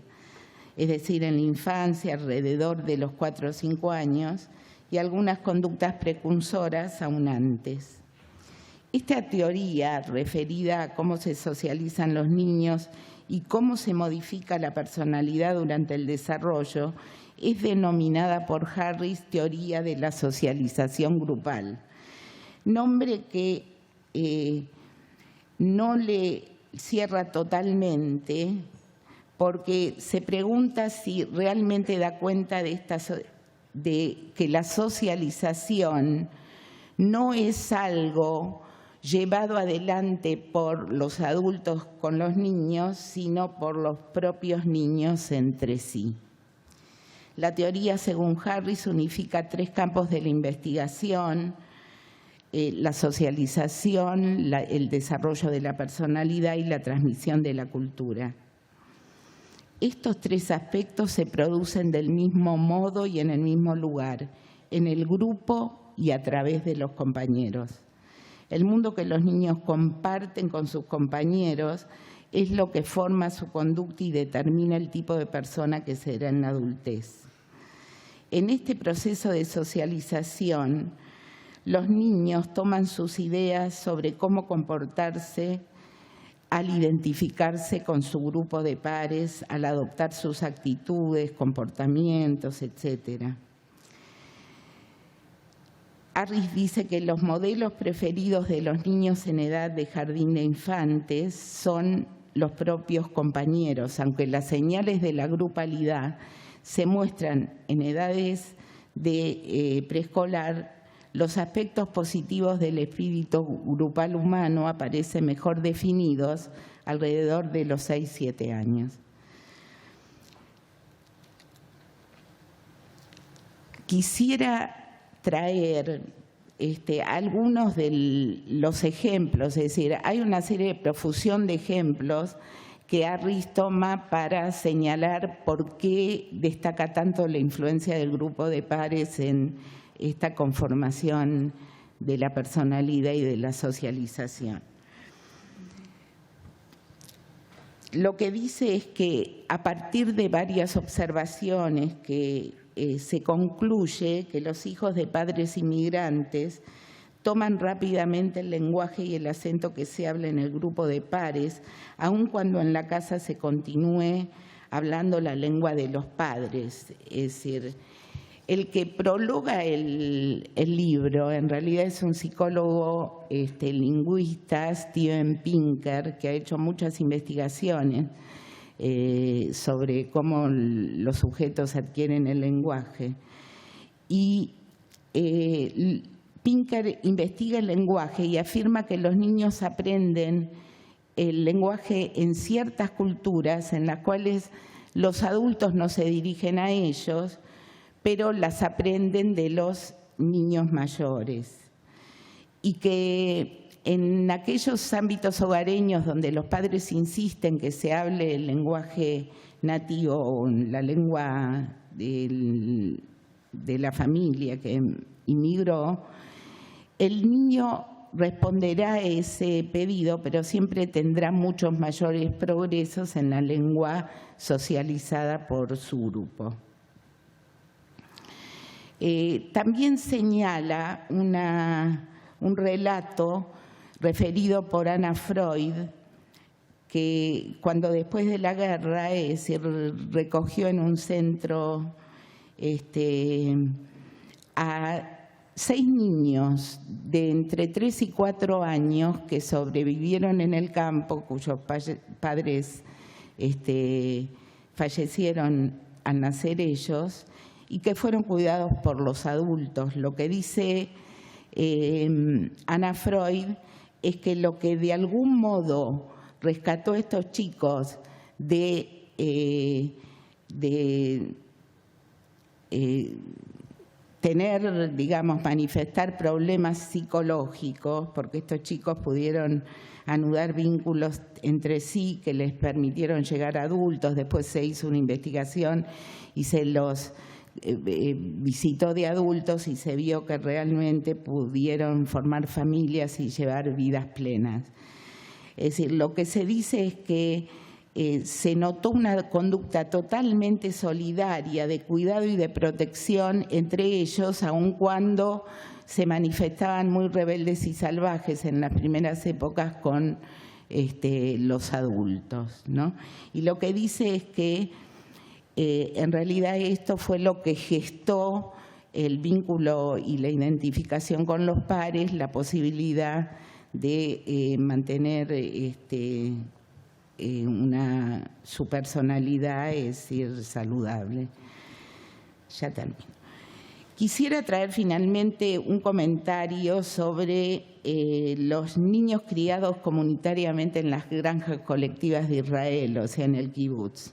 es decir, en la infancia, alrededor de los 4 o 5 años, y algunas conductas precursoras aún antes. Esta teoría, referida a cómo se socializan los niños y cómo se modifica la personalidad durante el desarrollo, es denominada por Harris teoría de la socialización grupal, nombre que no le cierra totalmente porque se pregunta si realmente da cuenta de que la socialización no es algo llevado adelante por los adultos con los niños, sino por los propios niños entre sí. La teoría, según Harris, unifica 3 campos de la investigación: la socialización, el desarrollo de la personalidad y la transmisión de la cultura. Estos 3 aspectos se producen del mismo modo y en el mismo lugar, en el grupo y a través de los compañeros. El mundo que los niños comparten con sus compañeros es lo que forma su conducta y determina el tipo de persona que será en la adultez. En este proceso de socialización, los niños toman sus ideas sobre cómo comportarse al identificarse con su grupo de pares, al adoptar sus actitudes, comportamientos, etc. Harris dice que los modelos preferidos de los niños en edad de jardín de infantes son los propios compañeros, aunque las señales de la grupalidad se muestran en edades de preescolar. Los aspectos positivos del espíritu grupal humano aparecen mejor definidos alrededor de los 6-7 años. Quisiera traer algunos de los ejemplos, es decir, hay una serie de profusión de ejemplos que Harris toma para señalar por qué destaca tanto la influencia del grupo de pares en esta conformación de la personalidad y de la socialización. Lo que dice es que a partir de varias observaciones que se concluye que los hijos de padres inmigrantes toman rápidamente el lenguaje y el acento que se habla en el grupo de pares, aun cuando en la casa se continúe hablando la lengua de los padres. Es decir, el que prologa el libro en realidad es un psicólogo lingüista, Steven Pinker, que ha hecho muchas investigaciones sobre cómo los sujetos adquieren el lenguaje. Y Pinker investiga el lenguaje y afirma que los niños aprenden el lenguaje en ciertas culturas en las cuales los adultos no se dirigen a ellos, pero las aprenden de los niños mayores. Y que en aquellos ámbitos hogareños donde los padres insisten que se hable el lenguaje nativo o la lengua de la familia que inmigró, el niño responderá a ese pedido, pero siempre tendrá muchos mayores progresos en la lengua socializada por su grupo. También señala un relato referido por Anna Freud, que cuando después de la guerra, recogió en un centro a 6 niños de entre 3 y 4 años que sobrevivieron en el campo, cuyos padres fallecieron al nacer ellos, y que fueron cuidados por los adultos. Lo que dice Anna Freud es que lo que de algún modo rescató a estos chicos de tener, digamos, manifestar problemas psicológicos, porque estos chicos pudieron anudar vínculos entre sí que les permitieron llegar a adultos. Después se hizo una investigación y se los visitó de adultos y se vio que realmente pudieron formar familias y llevar vidas plenas. Es decir, lo que se dice es que se notó una conducta totalmente solidaria de cuidado y de protección entre ellos, aun cuando se manifestaban muy rebeldes y salvajes en las primeras épocas con los adultos, ¿no? Y lo que dice es que en realidad esto fue lo que gestó el vínculo y la identificación con los pares, la posibilidad de mantener su personalidad, es decir, saludable. Ya termino. Quisiera traer finalmente un comentario sobre los niños criados comunitariamente en las granjas colectivas de Israel, o sea, en el kibutz.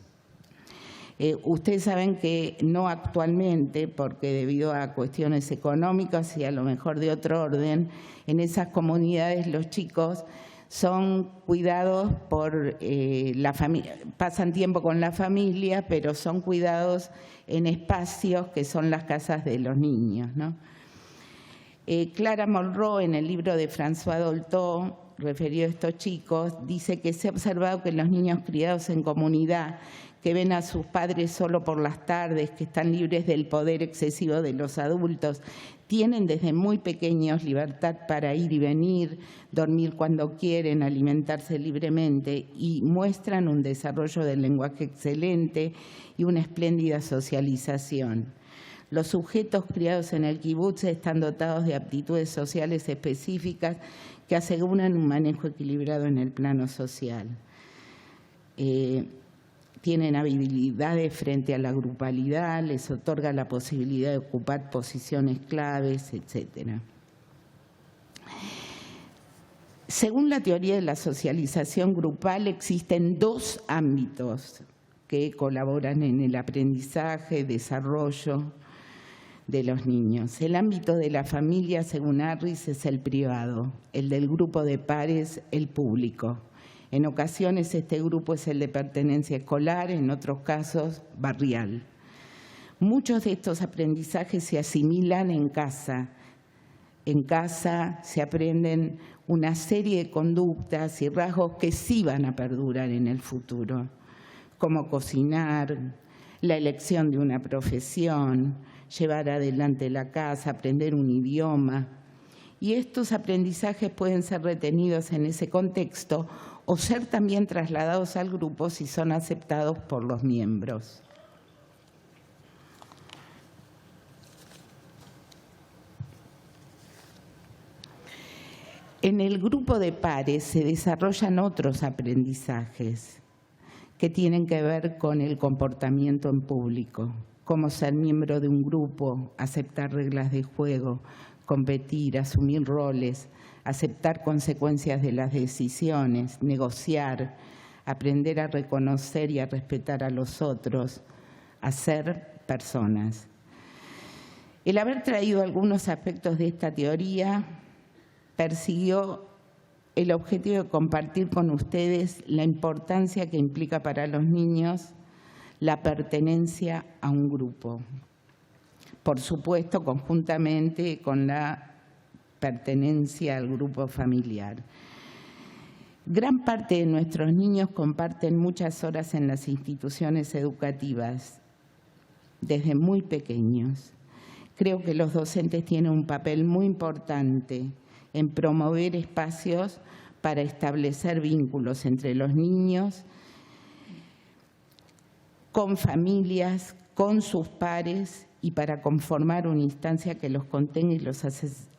Ustedes saben que no actualmente, porque debido a cuestiones económicas y a lo mejor de otro orden, en esas comunidades los chicos son cuidados por la familia, pasan tiempo con la familia, pero son cuidados en espacios que son las casas de los niños, ¿no? Clara Monroe, en el libro de François Dolto, referido a estos chicos, dice que se ha observado que los niños criados en comunidad, que ven a sus padres solo por las tardes, que están libres del poder excesivo de los adultos, tienen desde muy pequeños libertad para ir y venir, dormir cuando quieren, alimentarse libremente y muestran un desarrollo del lenguaje excelente y una espléndida socialización. Los sujetos criados en el kibutz están dotados de aptitudes sociales específicas que aseguran un manejo equilibrado en el plano social. Tienen habilidades frente a la grupalidad, les otorga la posibilidad de ocupar posiciones claves, etc. Según la teoría de la socialización grupal, existen dos ámbitos que colaboran en el aprendizaje, desarrollo de los niños. El ámbito de la familia, según Harris, es el privado, el del grupo de pares, el público. En ocasiones este grupo es el de pertenencia escolar, en otros casos barrial. Muchos de estos aprendizajes se asimilan en casa. En casa se aprenden una serie de conductas y rasgos que sí van a perdurar en el futuro, como cocinar, la elección de una profesión, llevar adelante la casa, aprender un idioma. Y estos aprendizajes pueden ser retenidos en ese contexto o ser también trasladados al grupo si son aceptados por los miembros. En el grupo de pares se desarrollan otros aprendizajes que tienen que ver con el comportamiento en público, cómo ser miembro de un grupo, aceptar reglas de juego, competir, asumir roles, aceptar consecuencias de las decisiones, negociar, aprender a reconocer y a respetar a los otros, a ser personas. El haber traído algunos aspectos de esta teoría persiguió el objetivo de compartir con ustedes la importancia que implica para los niños la pertenencia a un grupo. Por supuesto, conjuntamente con la pertenencia al grupo familiar. Gran parte de nuestros niños comparten muchas horas en las instituciones educativas, desde muy pequeños. Creo que los docentes tienen un papel muy importante en promover espacios para establecer vínculos entre los niños, con familias, con sus pares y para conformar una instancia que los contenga y los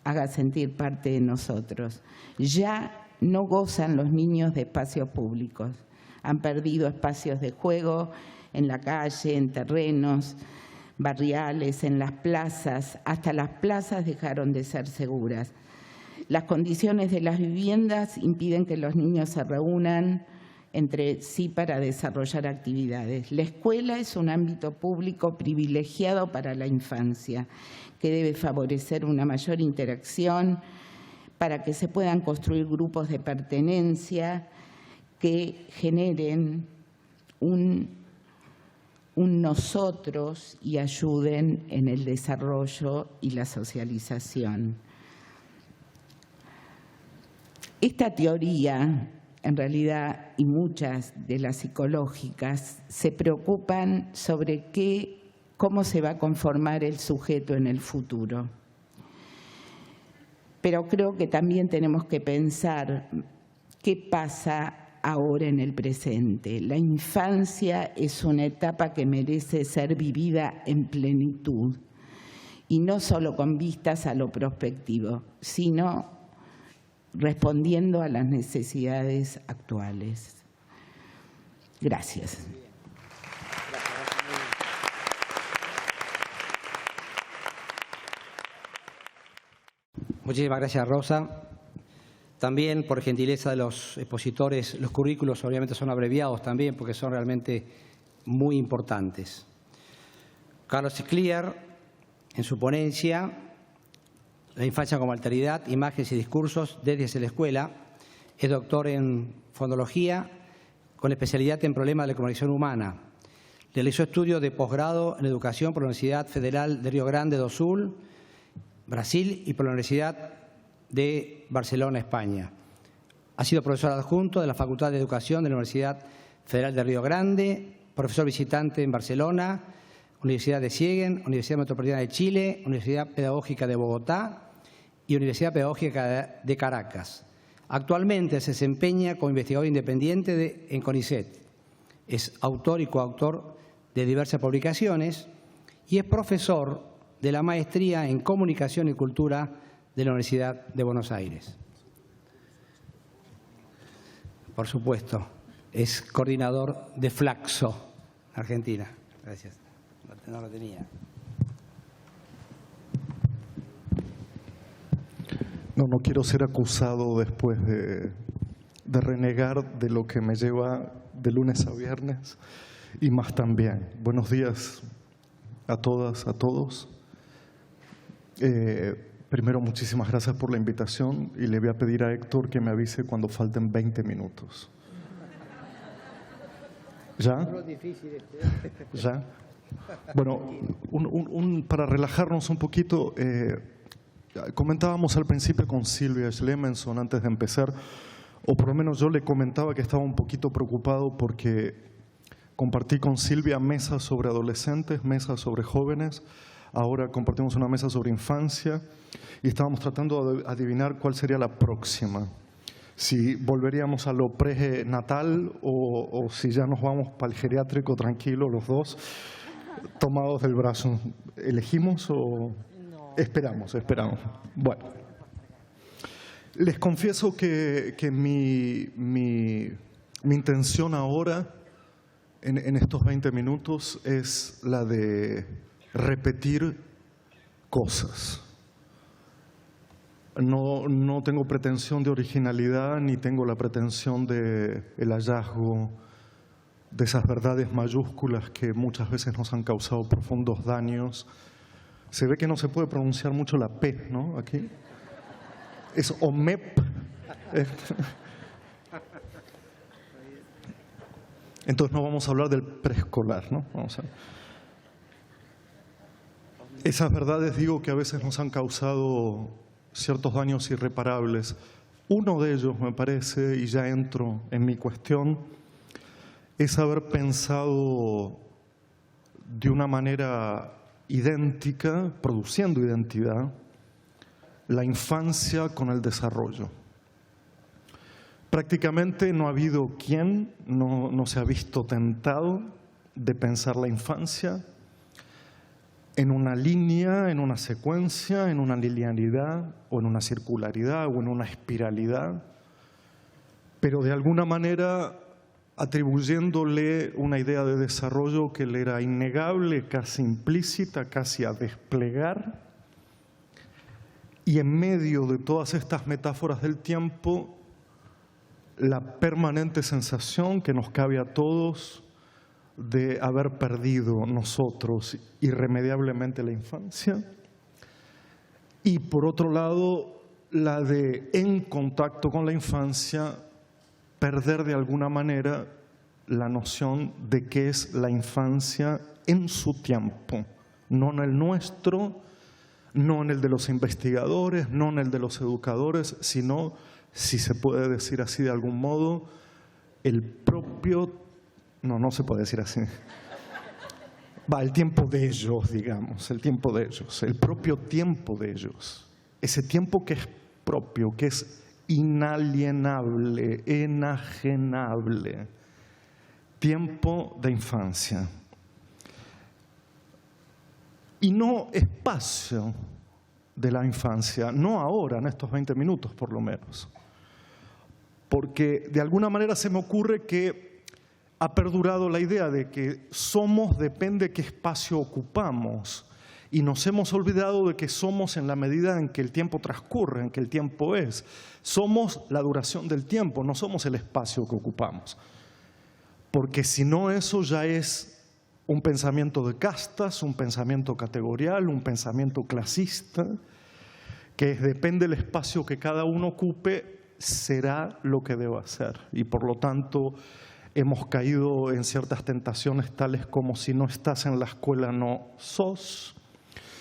haga sentir parte de nosotros. Ya no gozan los niños de espacios públicos. Han perdido espacios de juego en la calle, en terrenos barriales, en las plazas. Hasta las plazas dejaron de ser seguras. Las condiciones de las viviendas impiden que los niños se reúnan, entre sí para desarrollar actividades. La escuela es un ámbito público privilegiado para la infancia, que debe favorecer una mayor interacción para que se puedan construir grupos de pertenencia que generen un nosotros y ayuden en el desarrollo y la socialización. Esta teoría, en realidad, y muchas de las psicológicas, se preocupan sobre cómo se va a conformar el sujeto en el futuro. Pero creo que también tenemos que pensar qué pasa ahora en el presente. La infancia es una etapa que merece ser vivida en plenitud, y no solo con vistas a lo prospectivo, sino respondiendo a las necesidades actuales. Gracias. Muchísimas gracias, Rosa. También, por gentileza de los expositores, los currículos obviamente son abreviados también porque son realmente muy importantes. Carlos Scliar, en su ponencia, La infancia como alteridad, imágenes y discursos desde la escuela, es doctor en fonología con especialidad en problemas de la comunicación humana. Realizó estudios de posgrado en educación por la Universidad Federal de Río Grande do Sul, Brasil, y por la Universidad de Barcelona, España. Ha sido profesor adjunto de la Facultad de Educación de la Universidad Federal de Río Grande, profesor visitante en Barcelona, Universidad de Siegen, Universidad Metropolitana de Chile, Universidad Pedagógica de Bogotá y Universidad Pedagógica de Caracas. Actualmente se desempeña como investigador independiente en CONICET. Es autor y coautor de diversas publicaciones y es profesor de la Maestría en Comunicación y Cultura de la Universidad de Buenos Aires. Por supuesto, es coordinador de Flaxo, Argentina. Gracias. No lo tenía. No quiero ser acusado después de renegar de lo que me lleva de lunes a viernes y más también. Buenos días a todas, a todos. Primero, muchísimas gracias por la invitación y le voy a pedir a Héctor que me avise cuando falten 20 minutos. ¿Ya? ¿Ya? Bueno, para relajarnos un poquito, comentábamos al principio con Silvia Schlemenson antes de empezar, o por lo menos yo le comentaba que estaba un poquito preocupado porque compartí con Silvia mesas sobre adolescentes, mesas sobre jóvenes. Ahora compartimos una mesa sobre infancia y estábamos tratando de adivinar cuál sería la próxima. Si volveríamos a lo prenatal o si ya nos vamos para el geriátrico tranquilo, los dos, tomados del brazo. ¿Elegimos o esperamos? Esperamos. Bueno, les confieso que mi intención ahora, en estos 20 minutos, es la de repetir cosas. No tengo pretensión de originalidad ni tengo la pretensión de el hallazgo de esas verdades mayúsculas que muchas veces nos han causado profundos daños. Se ve que no se puede pronunciar mucho la P, ¿no? Aquí. Es OMEP. Entonces no vamos a hablar del preescolar, ¿no? Vamos a... Esas verdades, digo, que a veces nos han causado ciertos daños irreparables. Uno de ellos, me parece, y ya entro en mi cuestión, es haber pensado de una manera idéntica, produciendo identidad, la infancia con el desarrollo. Prácticamente no ha habido quien no se ha visto tentado de pensar la infancia en una línea, en una secuencia, en una linealidad, o en una circularidad, o en una espiralidad, pero de alguna manera atribuyéndole una idea de desarrollo que le era innegable, casi implícita, casi a desplegar. Y en medio de todas estas metáforas del tiempo, la permanente sensación que nos cabe a todos de haber perdido nosotros irremediablemente la infancia. Y por otro lado, la de, en contacto con la infancia, perder de alguna manera la noción de qué es la infancia en su tiempo, no en el nuestro, no en el de los investigadores, no en el de los educadores, sino, si se puede decir así de algún modo, el propio, no se puede decir así, el tiempo de ellos, digamos, el tiempo de ellos, el propio tiempo de ellos, ese tiempo que es propio, que es inalienable, enajenable, tiempo de infancia. Y no espacio de la infancia, no ahora, en estos 20 minutos por lo menos. Porque de alguna manera se me ocurre que ha perdurado la idea de que somos depende de qué espacio ocupamos. Y nos hemos olvidado de que somos en la medida en que el tiempo transcurre, en que el tiempo es. Somos la duración del tiempo, no somos el espacio que ocupamos. Porque si no, eso ya es un pensamiento de castas, un pensamiento categorial, un pensamiento clasista, que depende del espacio que cada uno ocupe, será lo que deba hacer. Y por lo tanto, hemos caído en ciertas tentaciones tales como si no estás en la escuela no sos,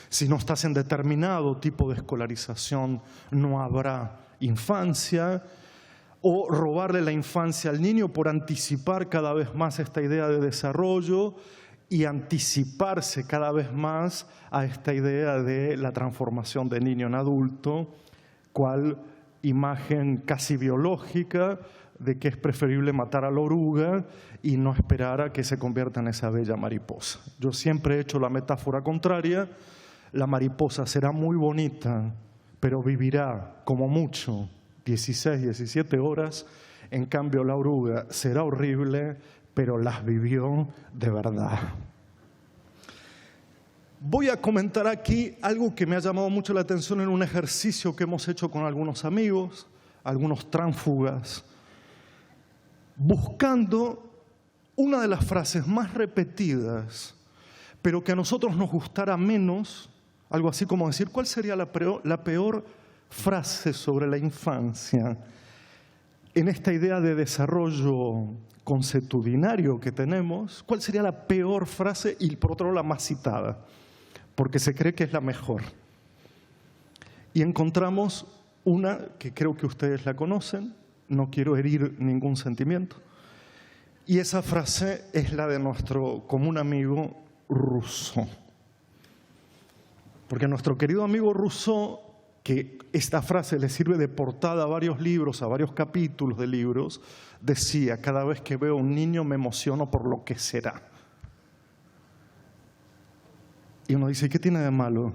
si no estás en determinado tipo de escolarización no habrá infancia, o robarle la infancia al niño por anticipar cada vez más esta idea de desarrollo y anticiparse cada vez más a esta idea de la transformación de niño en adulto, cual imagen casi biológica de que es preferible matar a la oruga y no esperar a que se convierta en esa bella mariposa. Yo siempre he hecho la metáfora contraria: la mariposa será muy bonita, pero vivirá como mucho 16, 17 horas, en cambio la oruga será horrible, pero las vivió de verdad. Voy a comentar aquí algo que me ha llamado mucho la atención en un ejercicio que hemos hecho con algunos amigos, algunos tránsfugas, buscando una de las frases más repetidas, pero que a nosotros nos gustara menos, algo así como decir, ¿cuál sería la peor frase sobre la infancia en esta idea de desarrollo consuetudinario que tenemos? ¿Cuál sería la peor frase y por otro lado la más citada? Porque se cree que es la mejor. Y encontramos una que creo que ustedes la conocen, no quiero herir ningún sentimiento, y esa frase es la de nuestro común amigo Rousseau. Porque nuestro querido amigo Rousseau, que esta frase le sirve de portada a varios libros, a varios capítulos de libros, decía: cada vez que veo a un niño me emociono por lo que será. Y uno dice, ¿qué tiene de malo?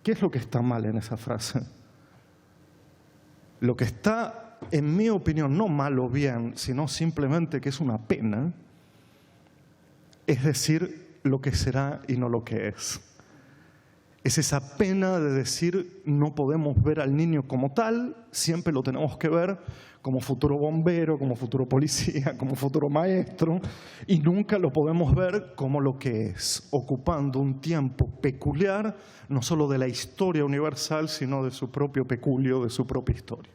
¿Qué es lo que está mal en esa frase? Lo que está, en mi opinión, no mal o bien, sino simplemente que es una pena, es decir lo que será y no lo que es. Es esa pena de decir, no podemos ver al niño como tal, siempre lo tenemos que ver como futuro bombero, como futuro policía, como futuro maestro, y nunca lo podemos ver como lo que es, ocupando un tiempo peculiar, no solo de la historia universal, sino de su propio peculio, de su propia historia.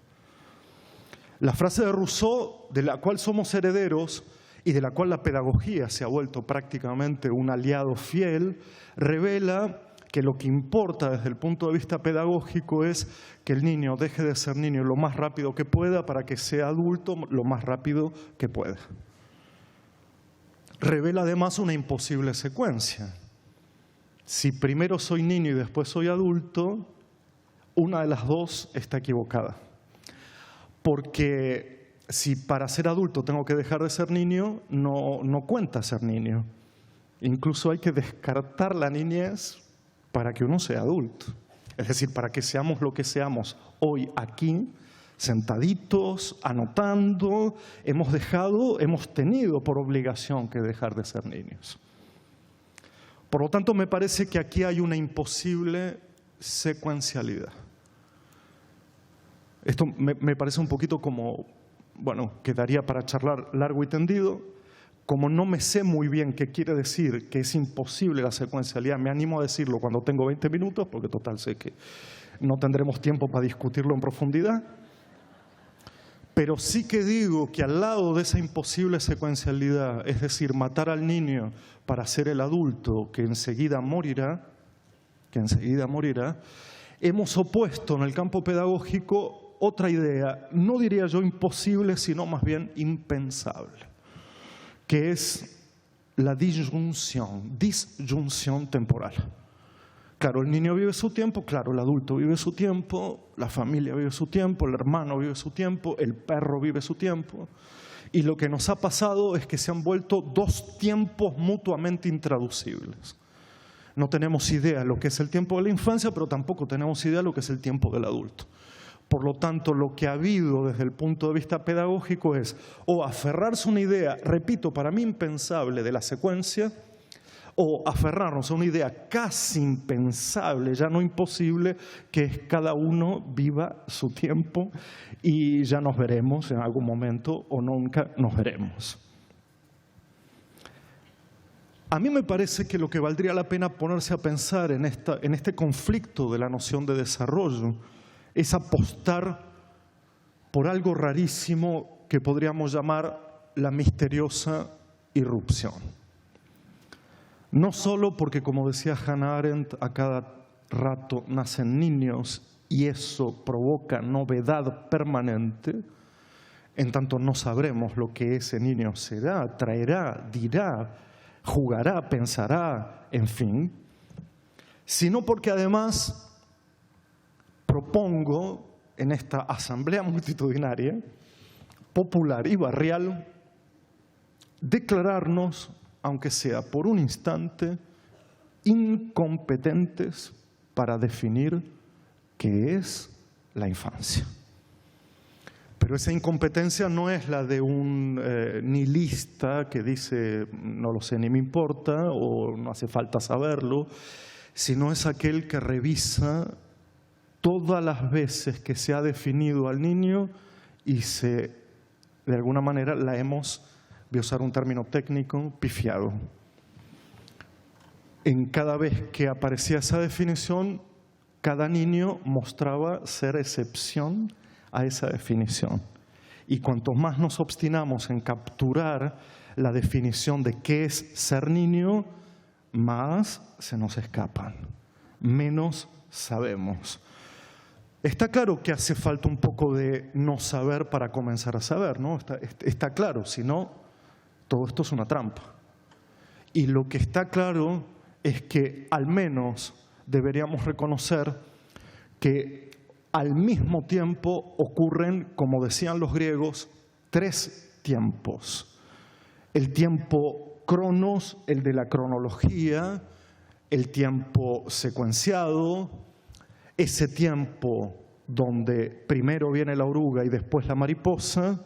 La frase de Rousseau, de la cual somos herederos y de la cual la pedagogía se ha vuelto prácticamente un aliado fiel, revela que lo que importa desde el punto de vista pedagógico es que el niño deje de ser niño lo más rápido que pueda para que sea adulto lo más rápido que pueda. Revela además una imposible secuencia. Si primero soy niño y después soy adulto, una de las dos está equivocada. Porque si para ser adulto tengo que dejar de ser niño, no cuenta ser niño. Incluso hay que descartar la niñez para que uno sea adulto. Es decir, para que seamos lo que seamos hoy aquí, sentaditos, anotando, hemos tenido por obligación que dejar de ser niños. Por lo tanto, me parece que aquí hay una imposible secuencialidad. Esto me parece un poquito como bueno, quedaría para charlar largo y tendido. Como no me sé muy bien qué quiere decir que es imposible la secuencialidad, me animo a decirlo cuando tengo 20 minutos, porque total sé que no tendremos tiempo para discutirlo en profundidad. Pero sí que digo que al lado de esa imposible secuencialidad, es decir, matar al niño para ser el adulto que enseguida morirá, hemos opuesto en el campo pedagógico otra idea, no diría yo imposible, sino más bien impensable, que es la disyunción temporal. Claro, el niño vive su tiempo, claro, el adulto vive su tiempo, la familia vive su tiempo, el hermano vive su tiempo, el perro vive su tiempo. Y lo que nos ha pasado es que se han vuelto dos tiempos mutuamente intraducibles. No tenemos idea de lo que es el tiempo de la infancia, pero tampoco tenemos idea de lo que es el tiempo del adulto. Por lo tanto, lo que ha habido desde el punto de vista pedagógico es o aferrarse a una idea, repito, para mí impensable de la secuencia, o aferrarnos a una idea casi impensable, ya no imposible, que es cada uno viva su tiempo y ya nos veremos en algún momento o nunca nos veremos. A mí me parece que lo que valdría la pena ponerse a pensar en este conflicto de la noción de desarrollo es apostar por algo rarísimo que podríamos llamar la misteriosa irrupción. No solo porque, como decía Hannah Arendt, a cada rato nacen niños y eso provoca novedad permanente, en tanto no sabremos lo que ese niño será, traerá, dirá, jugará, pensará, en fin, sino porque además propongo en esta asamblea multitudinaria, popular y barrial, declararnos, aunque sea por un instante, incompetentes para definir qué es la infancia. Pero esa incompetencia no es la de un nihilista que dice no lo sé ni me importa o no hace falta saberlo, sino es aquel que revisa todas las veces que se ha definido al niño y de alguna manera la hemos, voy a usar un término técnico, pifiado. En cada vez que aparecía esa definición, cada niño mostraba ser excepción a esa definición. Y cuanto más nos obstinamos en capturar la definición de qué es ser niño, más se nos escapan, menos sabemos. Está claro que hace falta un poco de no saber para comenzar a saber, ¿no? Está claro, si no, todo esto es una trampa. Y lo que está claro es que al menos deberíamos reconocer que al mismo tiempo ocurren, como decían los griegos, tres tiempos. El tiempo cronos, el de la cronología, el tiempo secuenciado, ese tiempo donde primero viene la oruga y después la mariposa,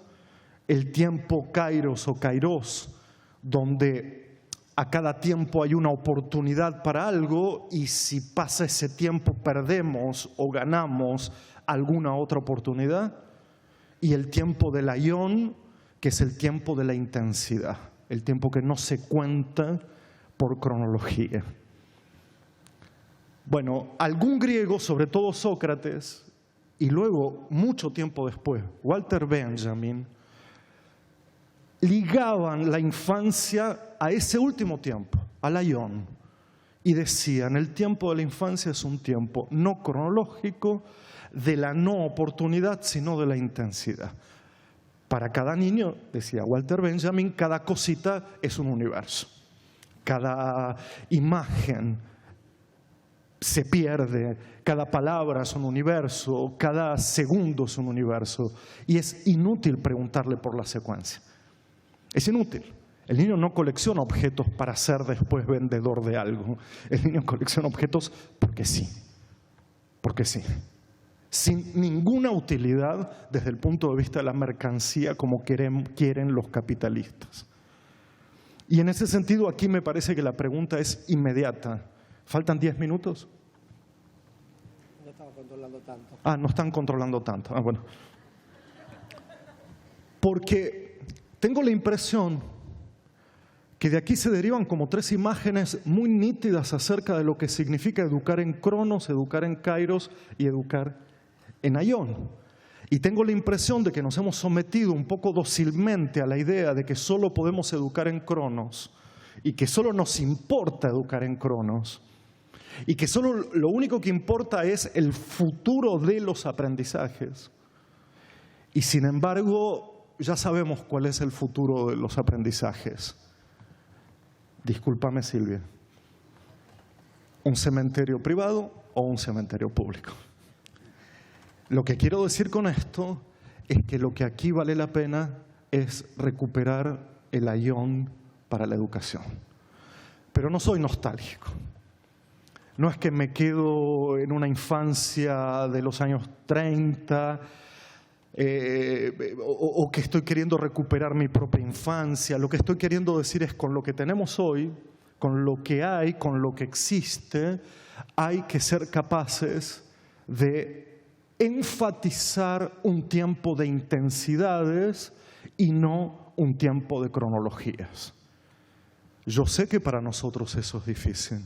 el tiempo kairos o kairos, donde a cada tiempo hay una oportunidad para algo y si pasa ese tiempo perdemos o ganamos alguna otra oportunidad, y el tiempo del aion, que es el tiempo de la intensidad, el tiempo que no se cuenta por cronología. Bueno, algún griego, sobre todo Sócrates, y luego, mucho tiempo después, Walter Benjamin, ligaban la infancia a ese último tiempo, al aion, y decían, el tiempo de la infancia es un tiempo no cronológico de la no oportunidad, sino de la intensidad. Para cada niño, decía Walter Benjamin, cada cosita es un universo. Cada imagen se pierde, cada palabra es un universo, cada segundo es un universo. Y es inútil preguntarle por la secuencia. Es inútil. El niño no colecciona objetos para ser después vendedor de algo. El niño colecciona objetos porque sí. Porque sí. Sin ninguna utilidad desde el punto de vista de la mercancía como quieren los capitalistas. Y en ese sentido aquí me parece que la pregunta es inmediata. ¿Faltan 10 minutos? No estamos controlando tanto. Ah, no están controlando tanto. Ah, bueno. porque tengo la impresión que de aquí se derivan como 3 imágenes muy nítidas acerca de lo que significa educar en Cronos, educar en Kairos y educar en Aion. Y tengo la impresión de que nos hemos sometido un poco dócilmente a la idea de que solo podemos educar en Cronos y que solo nos importa educar en Cronos y que solo lo único que importa es el futuro de los aprendizajes. Y sin embargo, ya sabemos cuál es el futuro de los aprendizajes. Discúlpame, Silvia. ¿Un cementerio privado o un cementerio público? Lo que quiero decir con esto es que lo que aquí vale la pena es recuperar el Aion para la educación. Pero no soy nostálgico. No es que me quedo en una infancia de los años 30 o que estoy queriendo recuperar mi propia infancia. Lo que estoy queriendo decir es con lo que tenemos hoy, con lo que hay, con lo que existe, hay que ser capaces de enfatizar un tiempo de intensidades y no un tiempo de cronologías. Yo sé que para nosotros eso es difícil.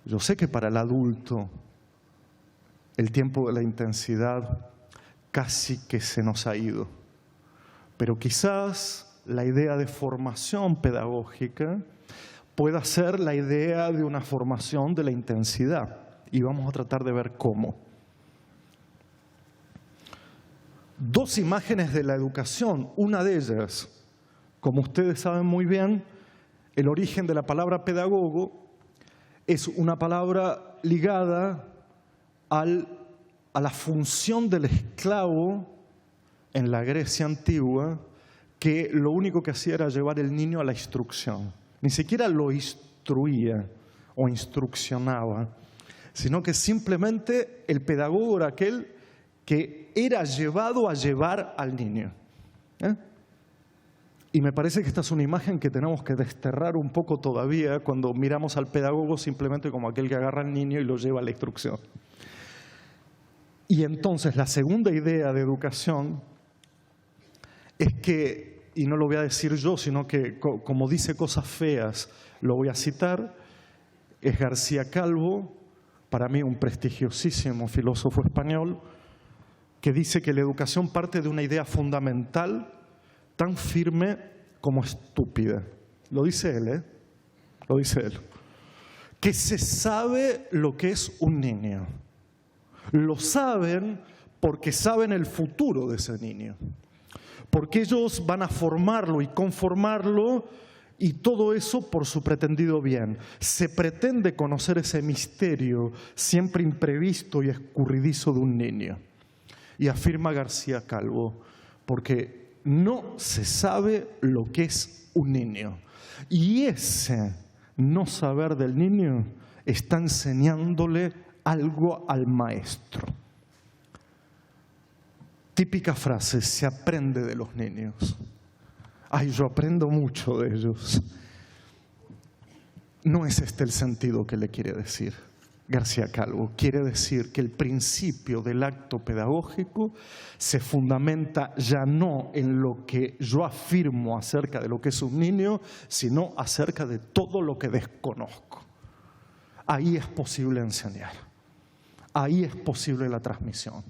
Yo sé que para el adulto el tiempo de la intensidad casi que se nos ha ido. Pero quizás la idea de formación pedagógica pueda ser la idea de una formación de la intensidad. Y vamos a tratar de ver cómo. 2 imágenes de la educación. Una de ellas, como ustedes saben muy bien, el origen de la palabra pedagogo es una palabra ligada a la función del esclavo en la Grecia antigua, que lo único que hacía era llevar el niño a la instrucción. Ni siquiera lo instruía o instruccionaba, sino que simplemente el pedagogo era aquel que era llevado a llevar al niño. Y me parece que esta es una imagen que tenemos que desterrar un poco todavía cuando miramos al pedagogo simplemente como aquel que agarra al niño y lo lleva a la instrucción. Y entonces la segunda idea de educación es que, y no lo voy a decir yo, sino que como dice cosas feas, lo voy a citar, es García Calvo, para mí un prestigiosísimo filósofo español, que dice que la educación parte de una idea fundamental tan firme como estúpida. Lo dice él, ¿eh? Lo dice él. Que se sabe lo que es un niño. Lo saben porque saben el futuro de ese niño. Porque ellos van a formarlo y conformarlo y todo eso por su pretendido bien. Se pretende conocer ese misterio siempre imprevisto y escurridizo de un niño. Y afirma García Calvo, porque no se sabe lo que es un niño. Y ese no saber del niño está enseñándole algo al maestro. Típica frase, se aprende de los niños. Ay, yo aprendo mucho de ellos. No es este el sentido que le quiere decir García Calvo. Quiere decir que el principio del acto pedagógico se fundamenta ya no en lo que yo afirmo acerca de lo que es un niño, sino acerca de todo lo que desconozco. Ahí es posible enseñar. Ahí es posible la transmisión.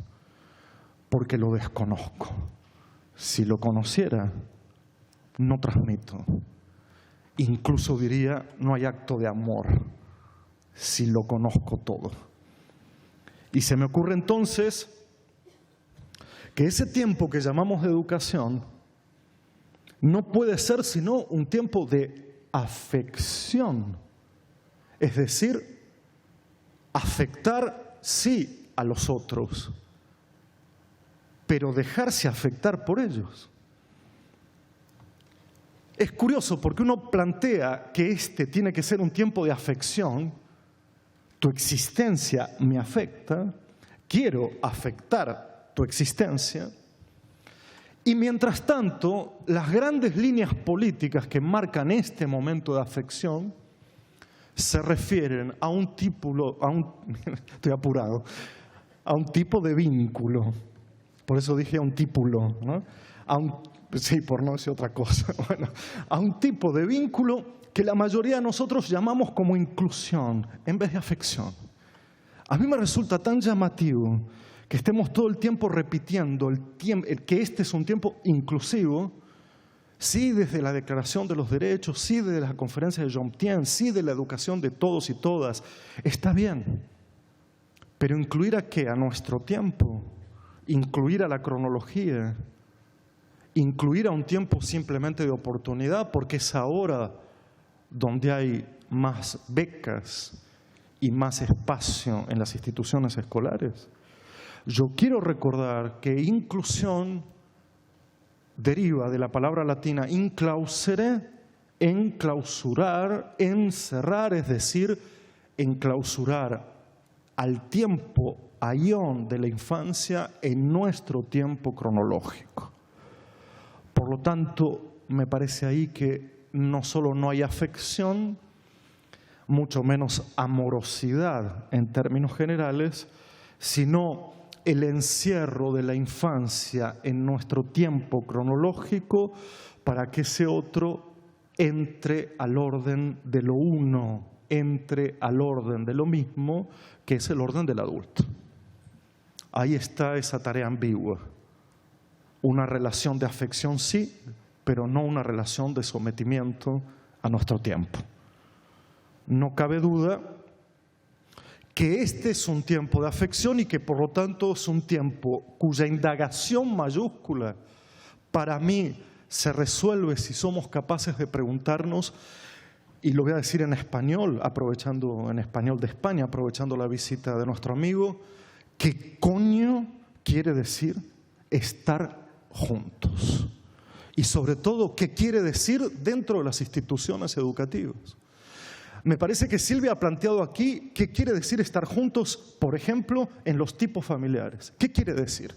Porque lo desconozco. Si lo conociera, no transmito. Incluso diría, no hay acto de amor si lo conozco todo. Y se me ocurre entonces que ese tiempo que llamamos de educación no puede ser sino un tiempo de afección. Es decir, afectar sí a los otros, pero dejarse afectar por ellos. Es curioso porque uno plantea que este tiene que ser un tiempo de afección. Tu existencia me afecta, quiero afectar tu existencia. Y mientras tanto, las grandes líneas políticas que marcan este momento de afección se refieren a un tipo, estoy apurado, a un tipo de vínculo Por eso dije a un típulo, ¿no? Sí, por no decir otra cosa. Bueno, a un tipo de vínculo que la mayoría de nosotros llamamos como inclusión en vez de afección. A mí me resulta tan llamativo que estemos todo el tiempo repitiendo que este es un tiempo inclusivo, sí desde la Declaración de los Derechos, sí desde la conferencia de Jomtien, sí de la educación de todos y todas. Está bien, pero ¿incluir a qué? A nuestro tiempo, incluir a la cronología, incluir a un tiempo simplemente de oportunidad, porque es ahora donde hay más becas y más espacio en las instituciones escolares. Yo quiero recordar que inclusión deriva de la palabra latina inclausere, enclausurar, encerrar, es decir, enclausurar al tiempo aión de la infancia en nuestro tiempo cronológico. Por lo tanto, me parece ahí que no solo no hay afección, mucho menos amorosidad en términos generales, sino el encierro de la infancia en nuestro tiempo cronológico para que ese otro entre al orden de lo uno, entre al orden de lo mismo, que es el orden del adulto. Ahí está esa tarea ambigua. Una relación de afección sí, pero no una relación de sometimiento a nuestro tiempo. No cabe duda que este es un tiempo de afección y que por lo tanto es un tiempo cuya indagación mayúscula para mí se resuelve si somos capaces de preguntarnos, y lo voy a decir en español, aprovechando en español de España, aprovechando la visita de nuestro amigo, ¿qué coño quiere decir estar juntos? Y sobre todo, ¿qué quiere decir dentro de las instituciones educativas? Me parece que Silvia ha planteado aquí qué quiere decir estar juntos, por ejemplo, en los tipos familiares. ¿Qué quiere decir?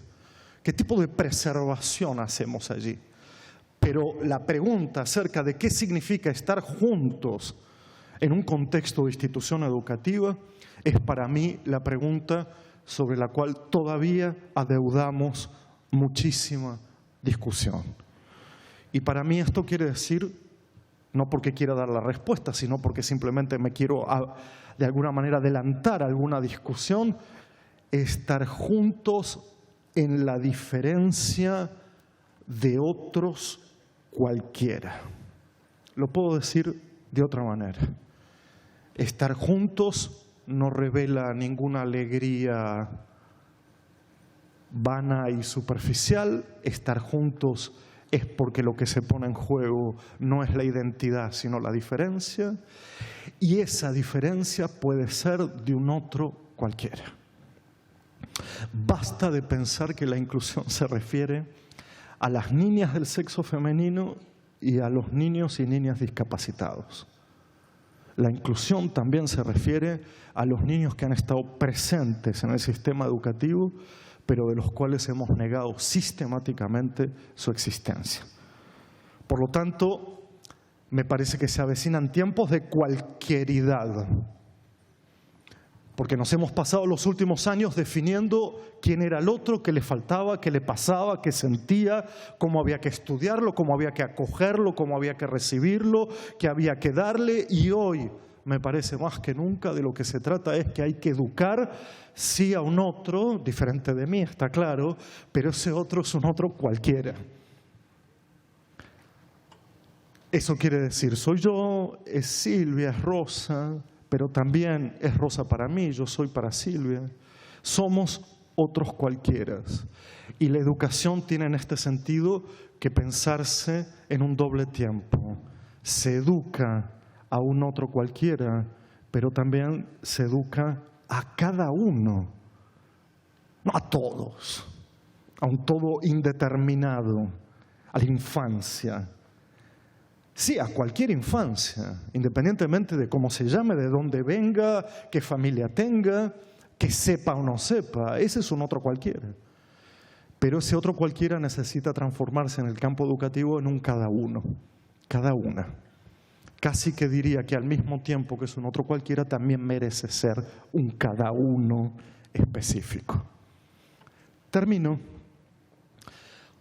¿Qué tipo de preservación hacemos allí? Pero la pregunta acerca de qué significa estar juntos en un contexto de institución educativa es para mí la pregunta sobre la cual todavía adeudamos muchísima discusión. Y para mí esto quiere decir, no porque quiera dar la respuesta, sino porque simplemente me quiero de alguna manera adelantar alguna discusión, estar juntos en la diferencia de otros cualquiera. Lo puedo decir de otra manera. Estar juntos no revela ninguna alegría vana y superficial. Estar juntos es porque lo que se pone en juego no es la identidad, sino la diferencia. Y esa diferencia puede ser de un otro cualquiera. Basta de pensar que la inclusión se refiere a las niñas del sexo femenino y a los niños y niñas discapacitados. La inclusión también se refiere a los niños que han estado presentes en el sistema educativo, pero de los cuales hemos negado sistemáticamente su existencia. Por lo tanto, me parece que se avecinan tiempos de cualquieridad, porque nos hemos pasado los últimos años definiendo quién era el otro, qué le faltaba, qué le pasaba, qué sentía, cómo había que estudiarlo, cómo había que acogerlo, cómo había que recibirlo, qué había que darle. Y hoy, me parece más que nunca, de lo que se trata es que hay que educar, sí, a un otro, diferente de mí, está claro, pero ese otro es un otro cualquiera. Eso quiere decir, soy yo, es Silvia, es Rosa, pero también es Rosa para mí, yo soy para Silvia. Somos otros cualquiera. Y la educación tiene en este sentido que pensarse en un doble tiempo. Se educa a un otro cualquiera, pero también se educa a cada uno, no a todos, a un todo indeterminado, a la infancia. Sí, a cualquier infancia, independientemente de cómo se llame, de dónde venga, qué familia tenga, que sepa o no sepa, ese es un otro cualquiera. Pero ese otro cualquiera necesita transformarse en el campo educativo en un cada uno, cada una. Casi que diría que al mismo tiempo que es un otro cualquiera, también merece ser un cada uno específico. Termino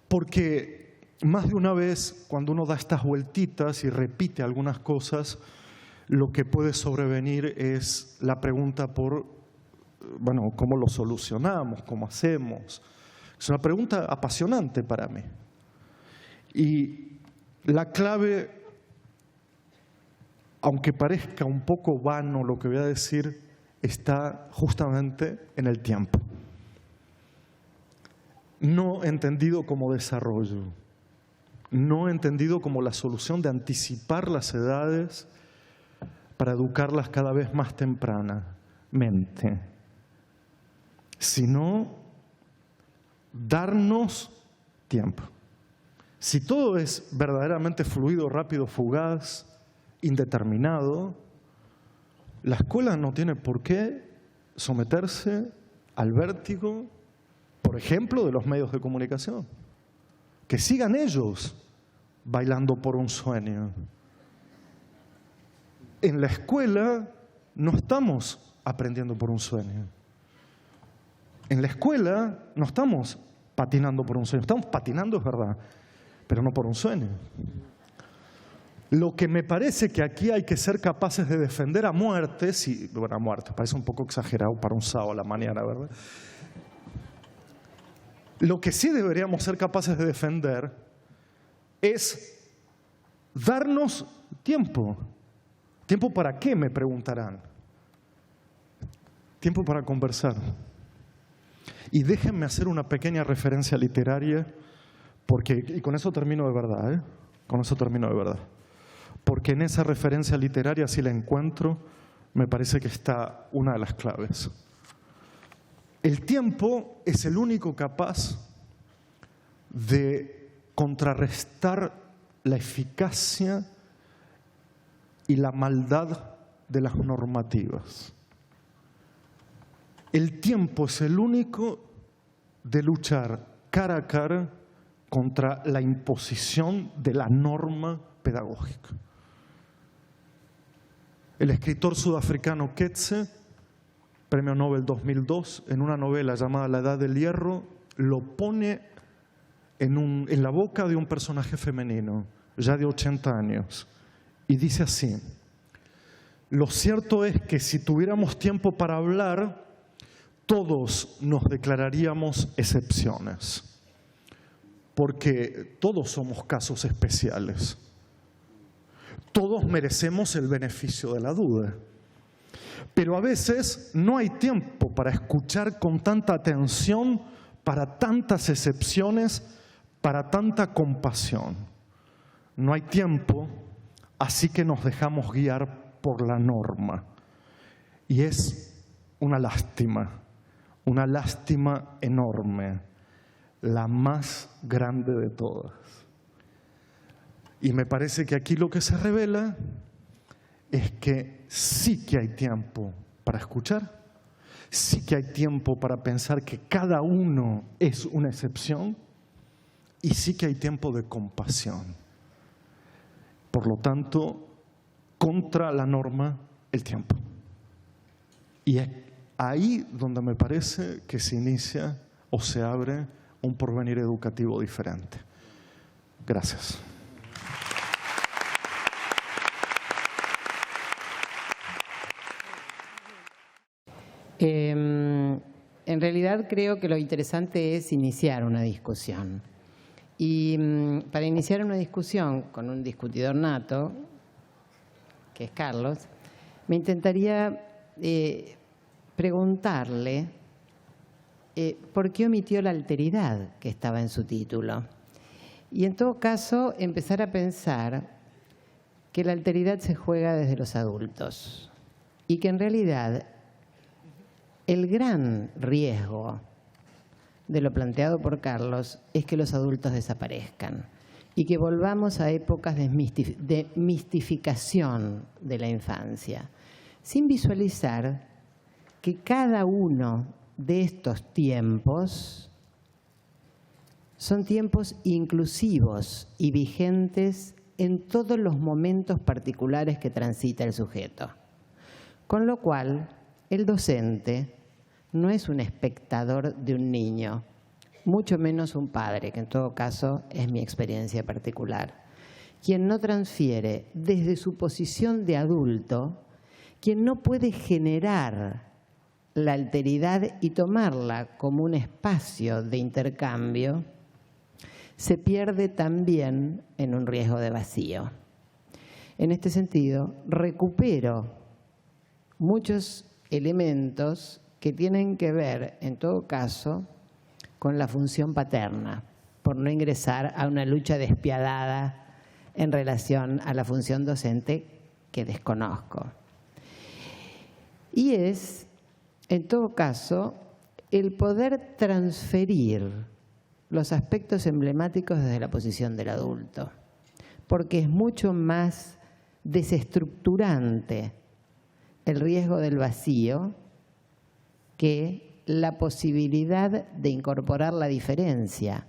Porque más de una vez, cuando uno da estas vueltitas y repite algunas cosas, lo que puede sobrevenir es la pregunta por, bueno, ¿cómo lo solucionamos? ¿Cómo hacemos? Es una pregunta apasionante para mí. Y la clave, aunque parezca un poco vano lo que voy a decir, está justamente en el tiempo. No entendido como desarrollo, no entendido como la solución de anticipar las edades para educarlas cada vez más tempranamente, sino darnos tiempo. Si todo es verdaderamente fluido, rápido, fugaz, indeterminado, la escuela no tiene por qué someterse al vértigo, por ejemplo, de los medios de comunicación. Que sigan ellos bailando por un sueño. En la escuela no estamos aprendiendo por un sueño. En la escuela no estamos patinando por un sueño. Estamos patinando, es verdad, pero no por un sueño. Lo que me parece que aquí hay que ser capaces de defender a muerte, bueno, a muerte, parece un poco exagerado para un sábado a la mañana, ¿verdad? Lo que sí deberíamos ser capaces de defender es darnos tiempo. ¿Tiempo para qué?, me preguntarán. Tiempo para conversar. Y déjenme hacer una pequeña referencia literaria, y con eso termino de verdad, ¿eh? Con eso termino de verdad. Porque en esa referencia literaria, si la encuentro, me parece que está una de las claves. El tiempo es el único capaz de contrarrestar la eficacia y la maldad de las normativas. El tiempo es el único de luchar cara a cara contra la imposición de la norma pedagógica. El escritor sudafricano Coetzee, Premio Nobel 2002, en una novela llamada La Edad del Hierro, lo pone en la boca de un personaje femenino, ya de 80 años, y dice así: lo cierto es que si tuviéramos tiempo para hablar, todos nos declararíamos excepciones, porque todos somos casos especiales. Todos merecemos el beneficio de la duda. Pero a veces no hay tiempo para escuchar con tanta atención, para tantas excepciones, para tanta compasión. No hay tiempo, así que nos dejamos guiar por la norma. Y es una lástima enorme, la más grande de todas. Y me parece que aquí lo que se revela es que sí que hay tiempo para escuchar, sí que hay tiempo para pensar que cada uno es una excepción y sí que hay tiempo de compasión. Por lo tanto, contra la norma, el tiempo. Y es ahí donde me parece que se inicia o se abre un porvenir educativo diferente. Gracias. En realidad creo que lo interesante es iniciar una discusión. Y para iniciar una discusión con un discutidor nato, que es Carlos, me intentaría preguntarle por qué omitió la alteridad que estaba en su título. Y en todo caso, empezar a pensar que la alteridad se juega desde los adultos y que en realidad el gran riesgo de lo planteado por Carlos es que los adultos desaparezcan y que volvamos a épocas de mistificación de la infancia, sin visualizar que cada uno de estos tiempos son tiempos inclusivos y vigentes en todos los momentos particulares que transita el sujeto. Con lo cual, el docente no es un espectador de un niño, mucho menos un padre, que en todo caso es mi experiencia particular. Quien no transfiere desde su posición de adulto, quien no puede generar la alteridad y tomarla como un espacio de intercambio, se pierde también en un riesgo de vacío. En este sentido, recupero muchos elementos que tienen que ver, en todo caso, con la función paterna, por no ingresar a una lucha despiadada en relación a la función docente que desconozco. Y es, en todo caso, el poder transferir los aspectos emblemáticos desde la posición del adulto, porque es mucho más desestructurante el riesgo del vacío que la posibilidad de incorporar la diferencia.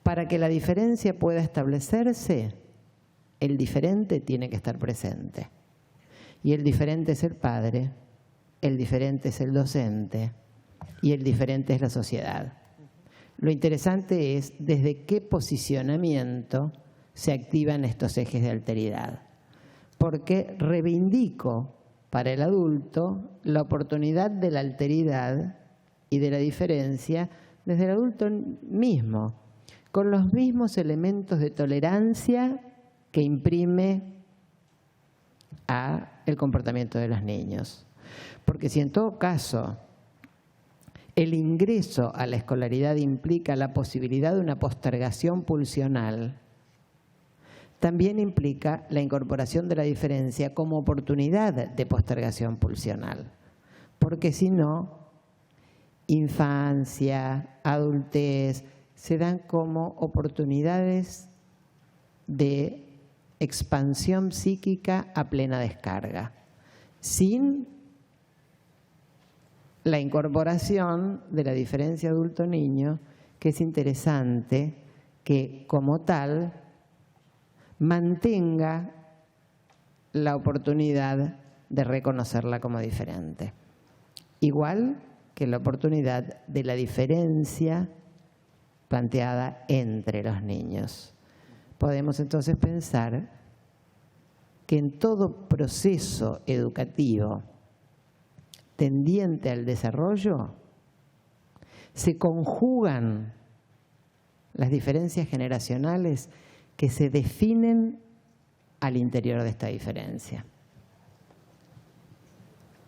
Para que la diferencia pueda establecerse, el diferente tiene que estar presente. Y el diferente es el padre, el diferente es el docente y el diferente es la sociedad. Lo interesante es desde qué posicionamiento se activan estos ejes de alteridad. Porque reivindico para el adulto la oportunidad de la alteridad y de la diferencia desde el adulto mismo, con los mismos elementos de tolerancia que imprime a el comportamiento de los niños. Porque si en todo caso el ingreso a la escolaridad implica la posibilidad de una postergación pulsional, también implica la incorporación de la diferencia como oportunidad de postergación pulsional. Porque si no, infancia, adultez, se dan como oportunidades de expansión psíquica a plena descarga, sin la incorporación de la diferencia adulto-niño, que es interesante que como tal mantenga la oportunidad de reconocerla como diferente. Igual que la oportunidad de la diferencia planteada entre los niños. Podemos entonces pensar que en todo proceso educativo tendiente al desarrollo se conjugan las diferencias generacionales que se definen al interior de esta diferencia.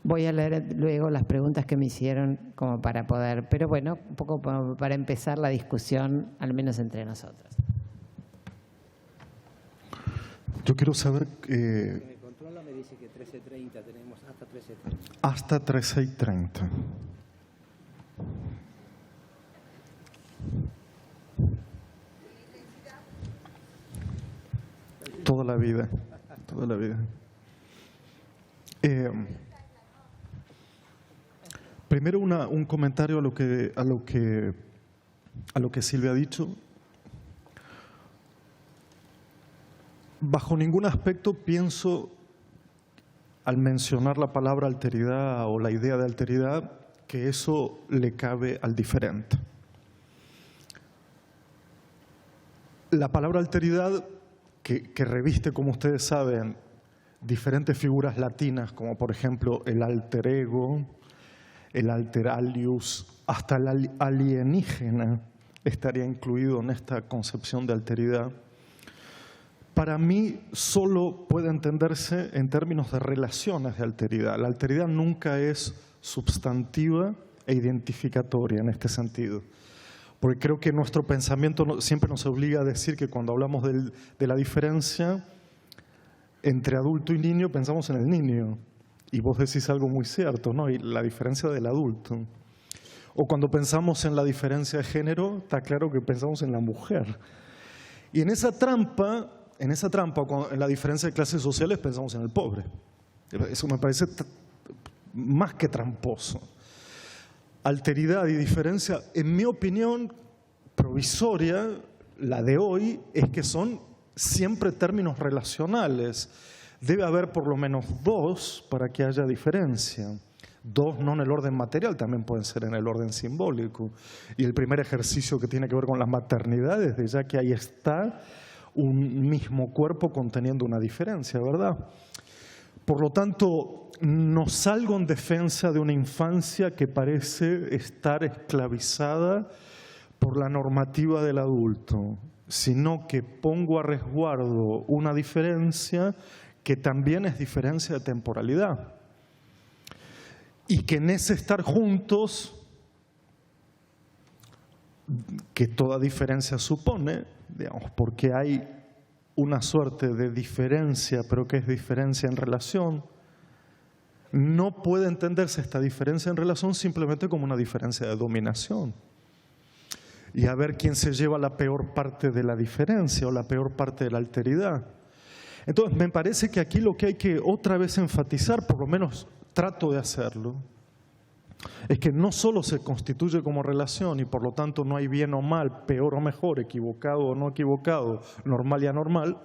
Voy a leer luego las preguntas que me hicieron como para poder, pero bueno, un poco para empezar la discusión, al menos entre nosotros. Yo quiero saber... Me controla, me dice que 13:30 tenemos hasta 13:30. Hasta 13:30. Toda la vida, toda la vida. Primero un comentario a lo que Silvia ha dicho. Bajo ningún aspecto pienso, al mencionar la palabra alteridad o la idea de alteridad, que eso le cabe al diferente. La palabra alteridad, que reviste, como ustedes saben, diferentes figuras latinas, como por ejemplo el alter ego, el alter alius, hasta el alienígena estaría incluido en esta concepción de alteridad. Para mí solo puede entenderse en términos de relaciones de alteridad. La alteridad nunca es substantiva e identificatoria en este sentido. Porque creo que nuestro pensamiento siempre nos obliga a decir que cuando hablamos de la diferencia entre adulto y niño, pensamos en el niño. Y vos decís algo muy cierto, ¿no? Y la diferencia del adulto. O cuando pensamos en la diferencia de género, está claro que pensamos en la mujer. Y en esa trampa, en la diferencia de clases sociales, pensamos en el pobre. Eso me parece más que tramposo. Alteridad y diferencia, en mi opinión provisoria, la de hoy, es que son siempre términos relacionales. Debe haber por lo menos dos para que haya diferencia. Dos, no en el orden material, también pueden ser en el orden simbólico. Y el primer ejercicio que tiene que ver con la maternidad, desde ya que ahí está un mismo cuerpo conteniendo una diferencia, ¿verdad? Por lo tanto, no salgo en defensa de una infancia que parece estar esclavizada por la normativa del adulto, sino que pongo a resguardo una diferencia que también es diferencia de temporalidad. Y que en ese estar juntos, que toda diferencia supone, digamos, porque hay una suerte de diferencia, pero que es diferencia en relación, no puede entenderse esta diferencia en relación simplemente como una diferencia de dominación. Y a ver quién se lleva la peor parte de la diferencia o la peor parte de la alteridad. Entonces, me parece que aquí lo que hay que otra vez enfatizar, por lo menos trato de hacerlo, es que no solo se constituye como relación y por lo tanto no hay bien o mal, peor o mejor, equivocado o no equivocado, normal y anormal,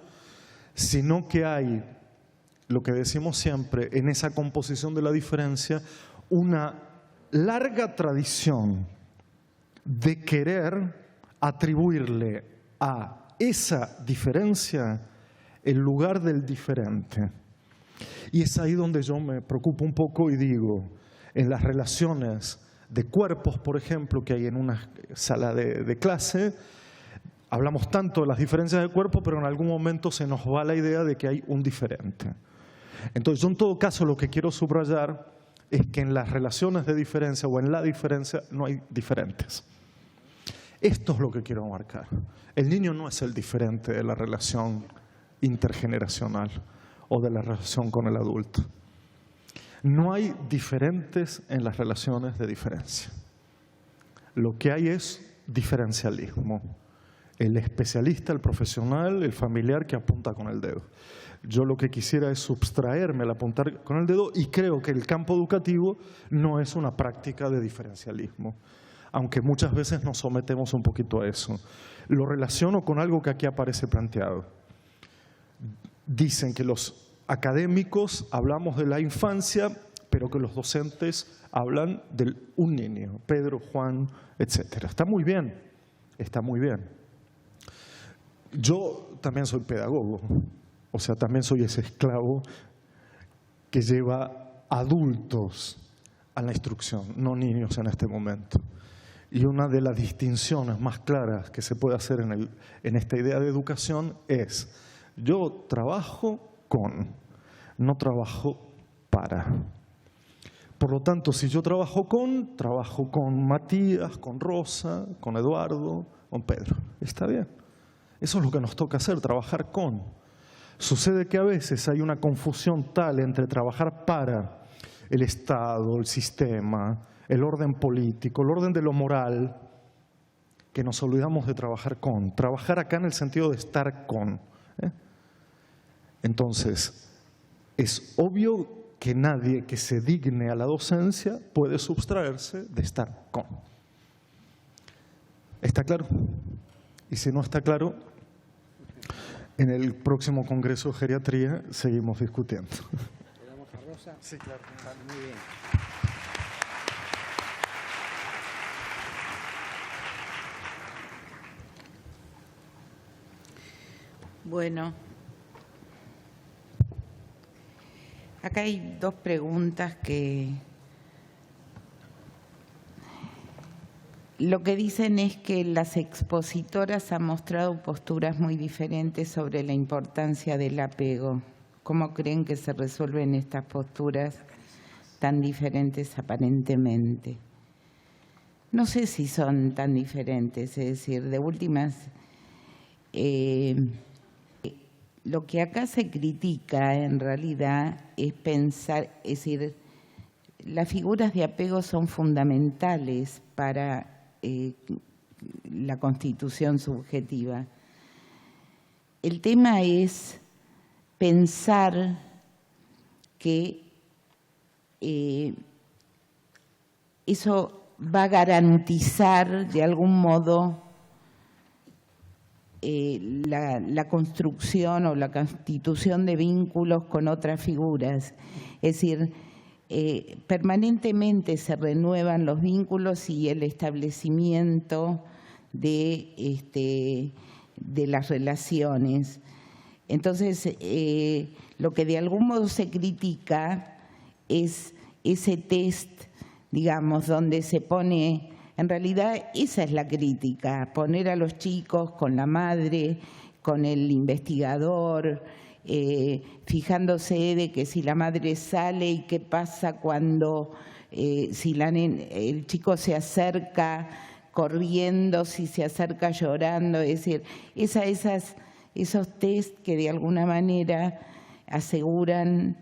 sino que hay, lo que decimos siempre, en esa composición de la diferencia, una larga tradición de querer atribuirle a esa diferencia el lugar del diferente. Y es ahí donde yo me preocupo un poco y digo, en las relaciones de cuerpos, por ejemplo, que hay en una sala de clase, hablamos tanto de las diferencias de cuerpo, pero en algún momento se nos va la idea de que hay un diferente. Entonces, yo en todo caso lo que quiero subrayar es que en las relaciones de diferencia o en la diferencia no hay diferentes. Esto es lo que quiero marcar. El niño no es el diferente de la relación intergeneracional o de la relación con el adulto. No hay diferentes en las relaciones de diferencia. Lo que hay es diferencialismo. El especialista, el profesional, el familiar que apunta con el dedo. Yo lo que quisiera es subtraerme al apuntar con el dedo y creo que el campo educativo no es una práctica de diferencialismo, aunque muchas veces nos sometemos un poquito a eso. Lo relaciono con algo que aquí aparece planteado. Dicen que los académicos hablamos de la infancia, pero que los docentes hablan de un niño, Pedro, Juan, etc. Está muy bien, está muy bien. Yo también soy pedagogo, o sea, también soy ese esclavo que lleva adultos a la instrucción, no niños en este momento. Y una de las distinciones más claras que se puede hacer en esta idea de educación es: yo trabajo con, no trabajo para. Por lo tanto, si yo trabajo con Matías, con Rosa, con Eduardo, con Pedro. Está bien. Eso es lo que nos toca hacer, trabajar con. Sucede que a veces hay una confusión tal entre trabajar para el Estado, el sistema, el orden político, el orden de lo moral, que nos olvidamos de trabajar con. Trabajar acá en el sentido de estar con. Entonces, es obvio que nadie que se digne a la docencia puede sustraerse de estar con. ¿Está claro? Y si no está claro, en el próximo Congreso de Geriatría seguimos discutiendo. ¿Le damos a Rosa? Sí, claro. Muy bien. Bueno, acá hay dos preguntas que lo que dicen es que las expositoras han mostrado posturas muy diferentes sobre la importancia del apego. ¿Cómo creen que se resuelven estas posturas tan diferentes aparentemente? No sé si son tan diferentes, es decir, de últimas, lo que acá se critica en realidad es pensar, es decir, las figuras de apego son fundamentales para la constitución subjetiva. El tema es pensar que eso va a garantizar de algún modo la construcción o la constitución de vínculos con otras figuras. Es decir, permanentemente se renuevan los vínculos y el establecimiento de las relaciones. Entonces, lo que de algún modo se critica es ese test, digamos, donde se pone, en realidad esa es la crítica, poner a los chicos con la madre, con el investigador, fijándose de que si la madre sale y qué pasa cuando si el chico se acerca corriendo, si se acerca llorando, es decir, esos test que de alguna manera aseguran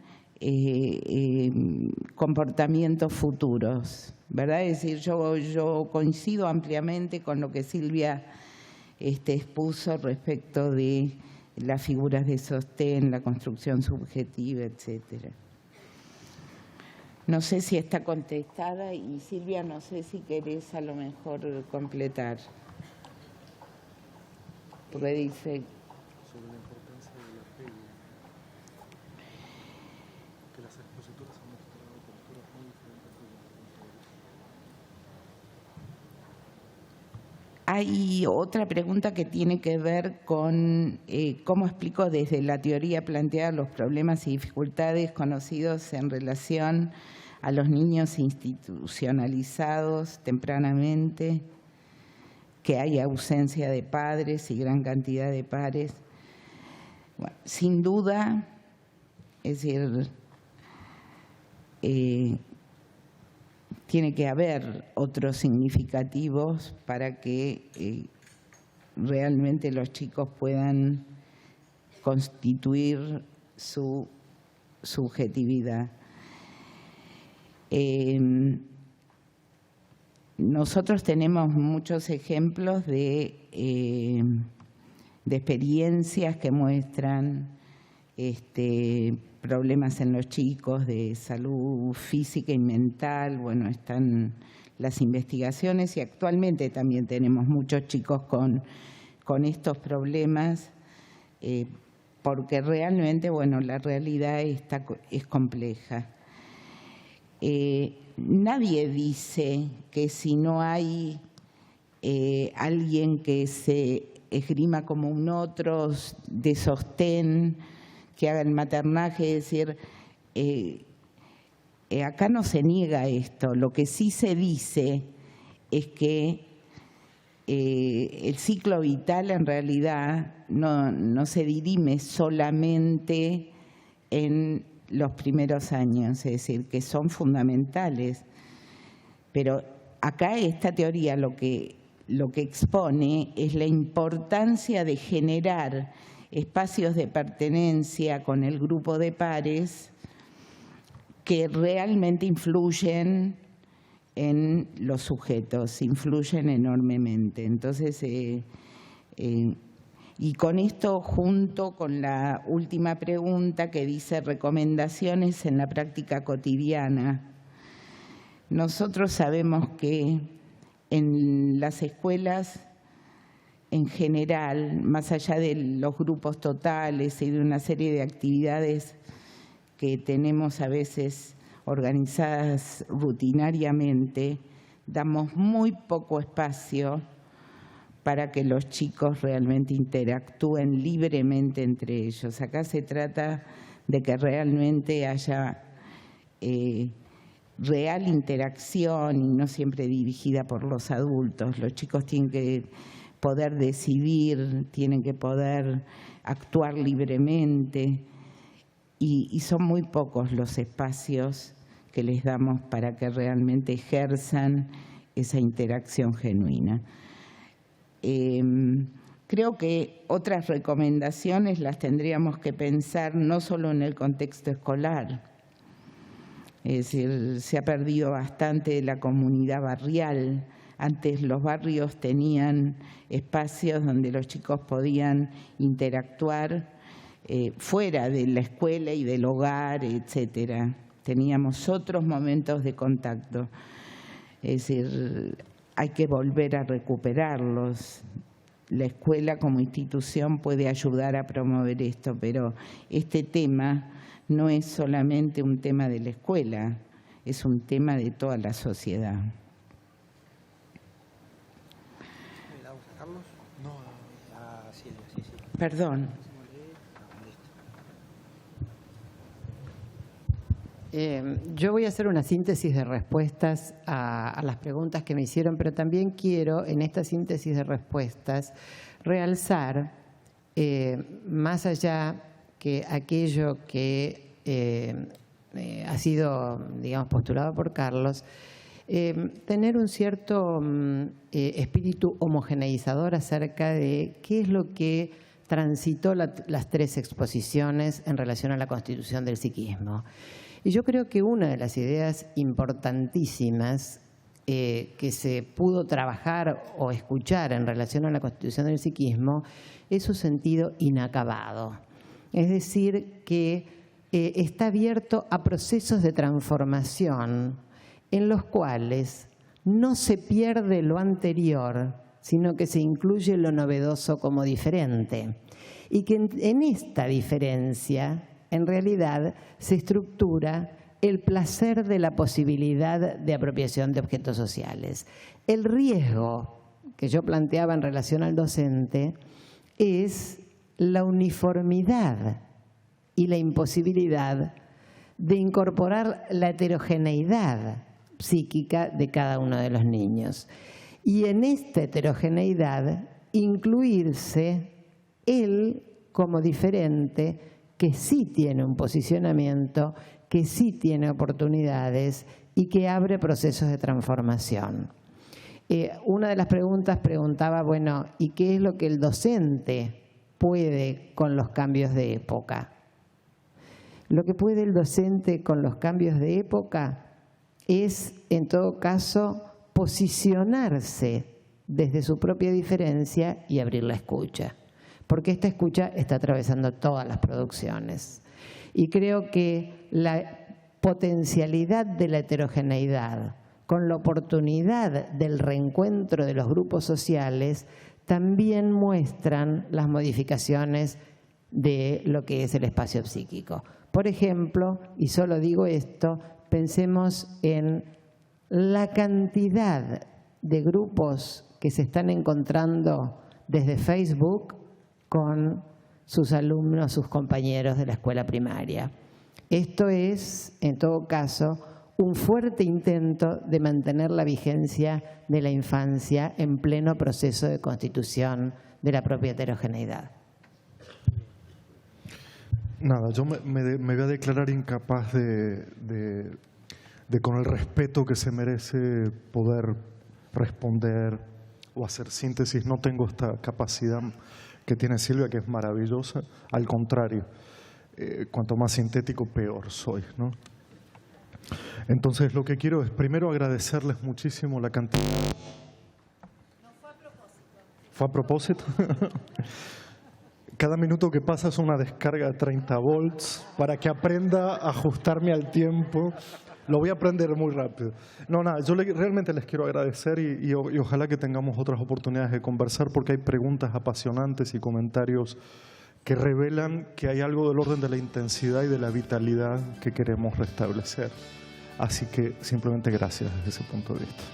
comportamientos futuros, ¿verdad? Es decir, yo coincido ampliamente con lo que Silvia expuso respecto de las figuras de sostén, la construcción subjetiva, etcétera. No sé si está contestada y Silvia, no sé si querés a lo mejor completar. Porque dice sobre la importancia de la fe, que las expositoras han mostrado posturas muy diferentes sobre la Hay otra pregunta que tiene que ver con cómo explico desde la teoría plantear los problemas y dificultades conocidos en relación a los niños institucionalizados tempranamente, que hay ausencia de padres y gran cantidad de pares. Bueno, sin duda, es decir, tiene que haber otros significativos para que realmente los chicos puedan constituir su subjetividad. Nosotros tenemos muchos ejemplos de experiencias que muestran problemas en los chicos de salud física y mental. Bueno, están las investigaciones y actualmente también tenemos muchos chicos con estos problemas porque realmente, bueno, la realidad es compleja. Nadie dice que si no hay alguien que se esgrima como un otro de sostén, que haga el maternaje, es decir, acá no se niega esto. Lo que sí se dice es que el ciclo vital en realidad no se dirime solamente en los primeros años, es decir, que son fundamentales. Pero acá esta teoría lo que expone es la importancia de generar espacios de pertenencia con el grupo de pares que realmente influyen en los sujetos, influyen enormemente. Entonces, y con esto, junto con la última pregunta que dice recomendaciones en la práctica cotidiana, nosotros sabemos que en las escuelas en general, más allá de los grupos totales y de una serie de actividades que tenemos a veces organizadas rutinariamente, damos muy poco espacio para que los chicos realmente interactúen libremente entre ellos. Acá se trata de que realmente haya real interacción y no siempre dirigida por los adultos. Los chicos tienen que poder decidir, tienen que poder actuar libremente y son muy pocos los espacios que les damos para que realmente ejerzan esa interacción genuina. Creo que otras recomendaciones las tendríamos que pensar no solo en el contexto escolar, es decir, se ha perdido bastante la comunidad barrial. Antes los barrios tenían espacios donde los chicos podían interactuar fuera de la escuela y del hogar, etcétera. Teníamos otros momentos de contacto. Es decir, hay que volver a recuperarlos. La escuela como institución puede ayudar a promover esto, pero este tema no es solamente un tema de la escuela. es un tema de toda la sociedad. Perdón. Yo voy a hacer una síntesis de respuestas a las preguntas que me hicieron, pero también quiero, en esta síntesis de respuestas, realzar, más allá que aquello que ha sido, digamos, postulado por Carlos, tener un cierto espíritu homogeneizador acerca de qué es lo que transitó las tres exposiciones en relación a la constitución del psiquismo. Y yo creo que una de las ideas importantísimas que se pudo trabajar o escuchar en relación a la constitución del psiquismo es su sentido inacabado. Es decir, que está abierto a procesos de transformación en los cuales no se pierde lo anterior, sino que se incluye lo novedoso como diferente. Y que en esta diferencia, en realidad, se estructura el placer de la posibilidad de apropiación de objetos sociales. El riesgo que yo planteaba en relación al docente es la uniformidad y la imposibilidad de incorporar la heterogeneidad psíquica de cada uno de los niños. Y en esta heterogeneidad incluirse él como diferente, que sí tiene un posicionamiento, que sí tiene oportunidades y que abre procesos de transformación. Una de las preguntas preguntaba, bueno, ¿y qué es lo que el docente puede con los cambios de época? Lo que puede el docente con los cambios de época es, en todo caso, posicionarse desde su propia diferencia y abrir la escucha. Porque esta escucha está atravesando todas las producciones. Y creo que la potencialidad de la heterogeneidad con la oportunidad del reencuentro de los grupos sociales también muestran las modificaciones de lo que es el espacio psíquico. Por ejemplo, y solo digo esto, pensemos en la cantidad de grupos que se están encontrando desde Facebook con sus alumnos, sus compañeros de la escuela primaria. Esto es, en todo caso, un fuerte intento de mantener la vigencia de la infancia en pleno proceso de constitución de la propia heterogeneidad. Nada, yo me voy a declarar incapaz de con el respeto que se merece poder responder o hacer síntesis. No tengo esta capacidad que tiene Silvia, que es maravillosa. Al contrario, cuanto más sintético, peor soy, ¿no? Entonces, lo que quiero es primero agradecerles muchísimo la cantidad. No fue a propósito. ¿Fue a propósito? Cada minuto que pasa es una descarga de 30 volts para que aprenda a ajustarme al tiempo. Lo voy a aprender muy rápido. No, nada, yo realmente les quiero agradecer y ojalá que tengamos otras oportunidades de conversar, porque hay preguntas apasionantes y comentarios que revelan que hay algo del orden de la intensidad y de la vitalidad que queremos restablecer. Así que simplemente gracias desde ese punto de vista.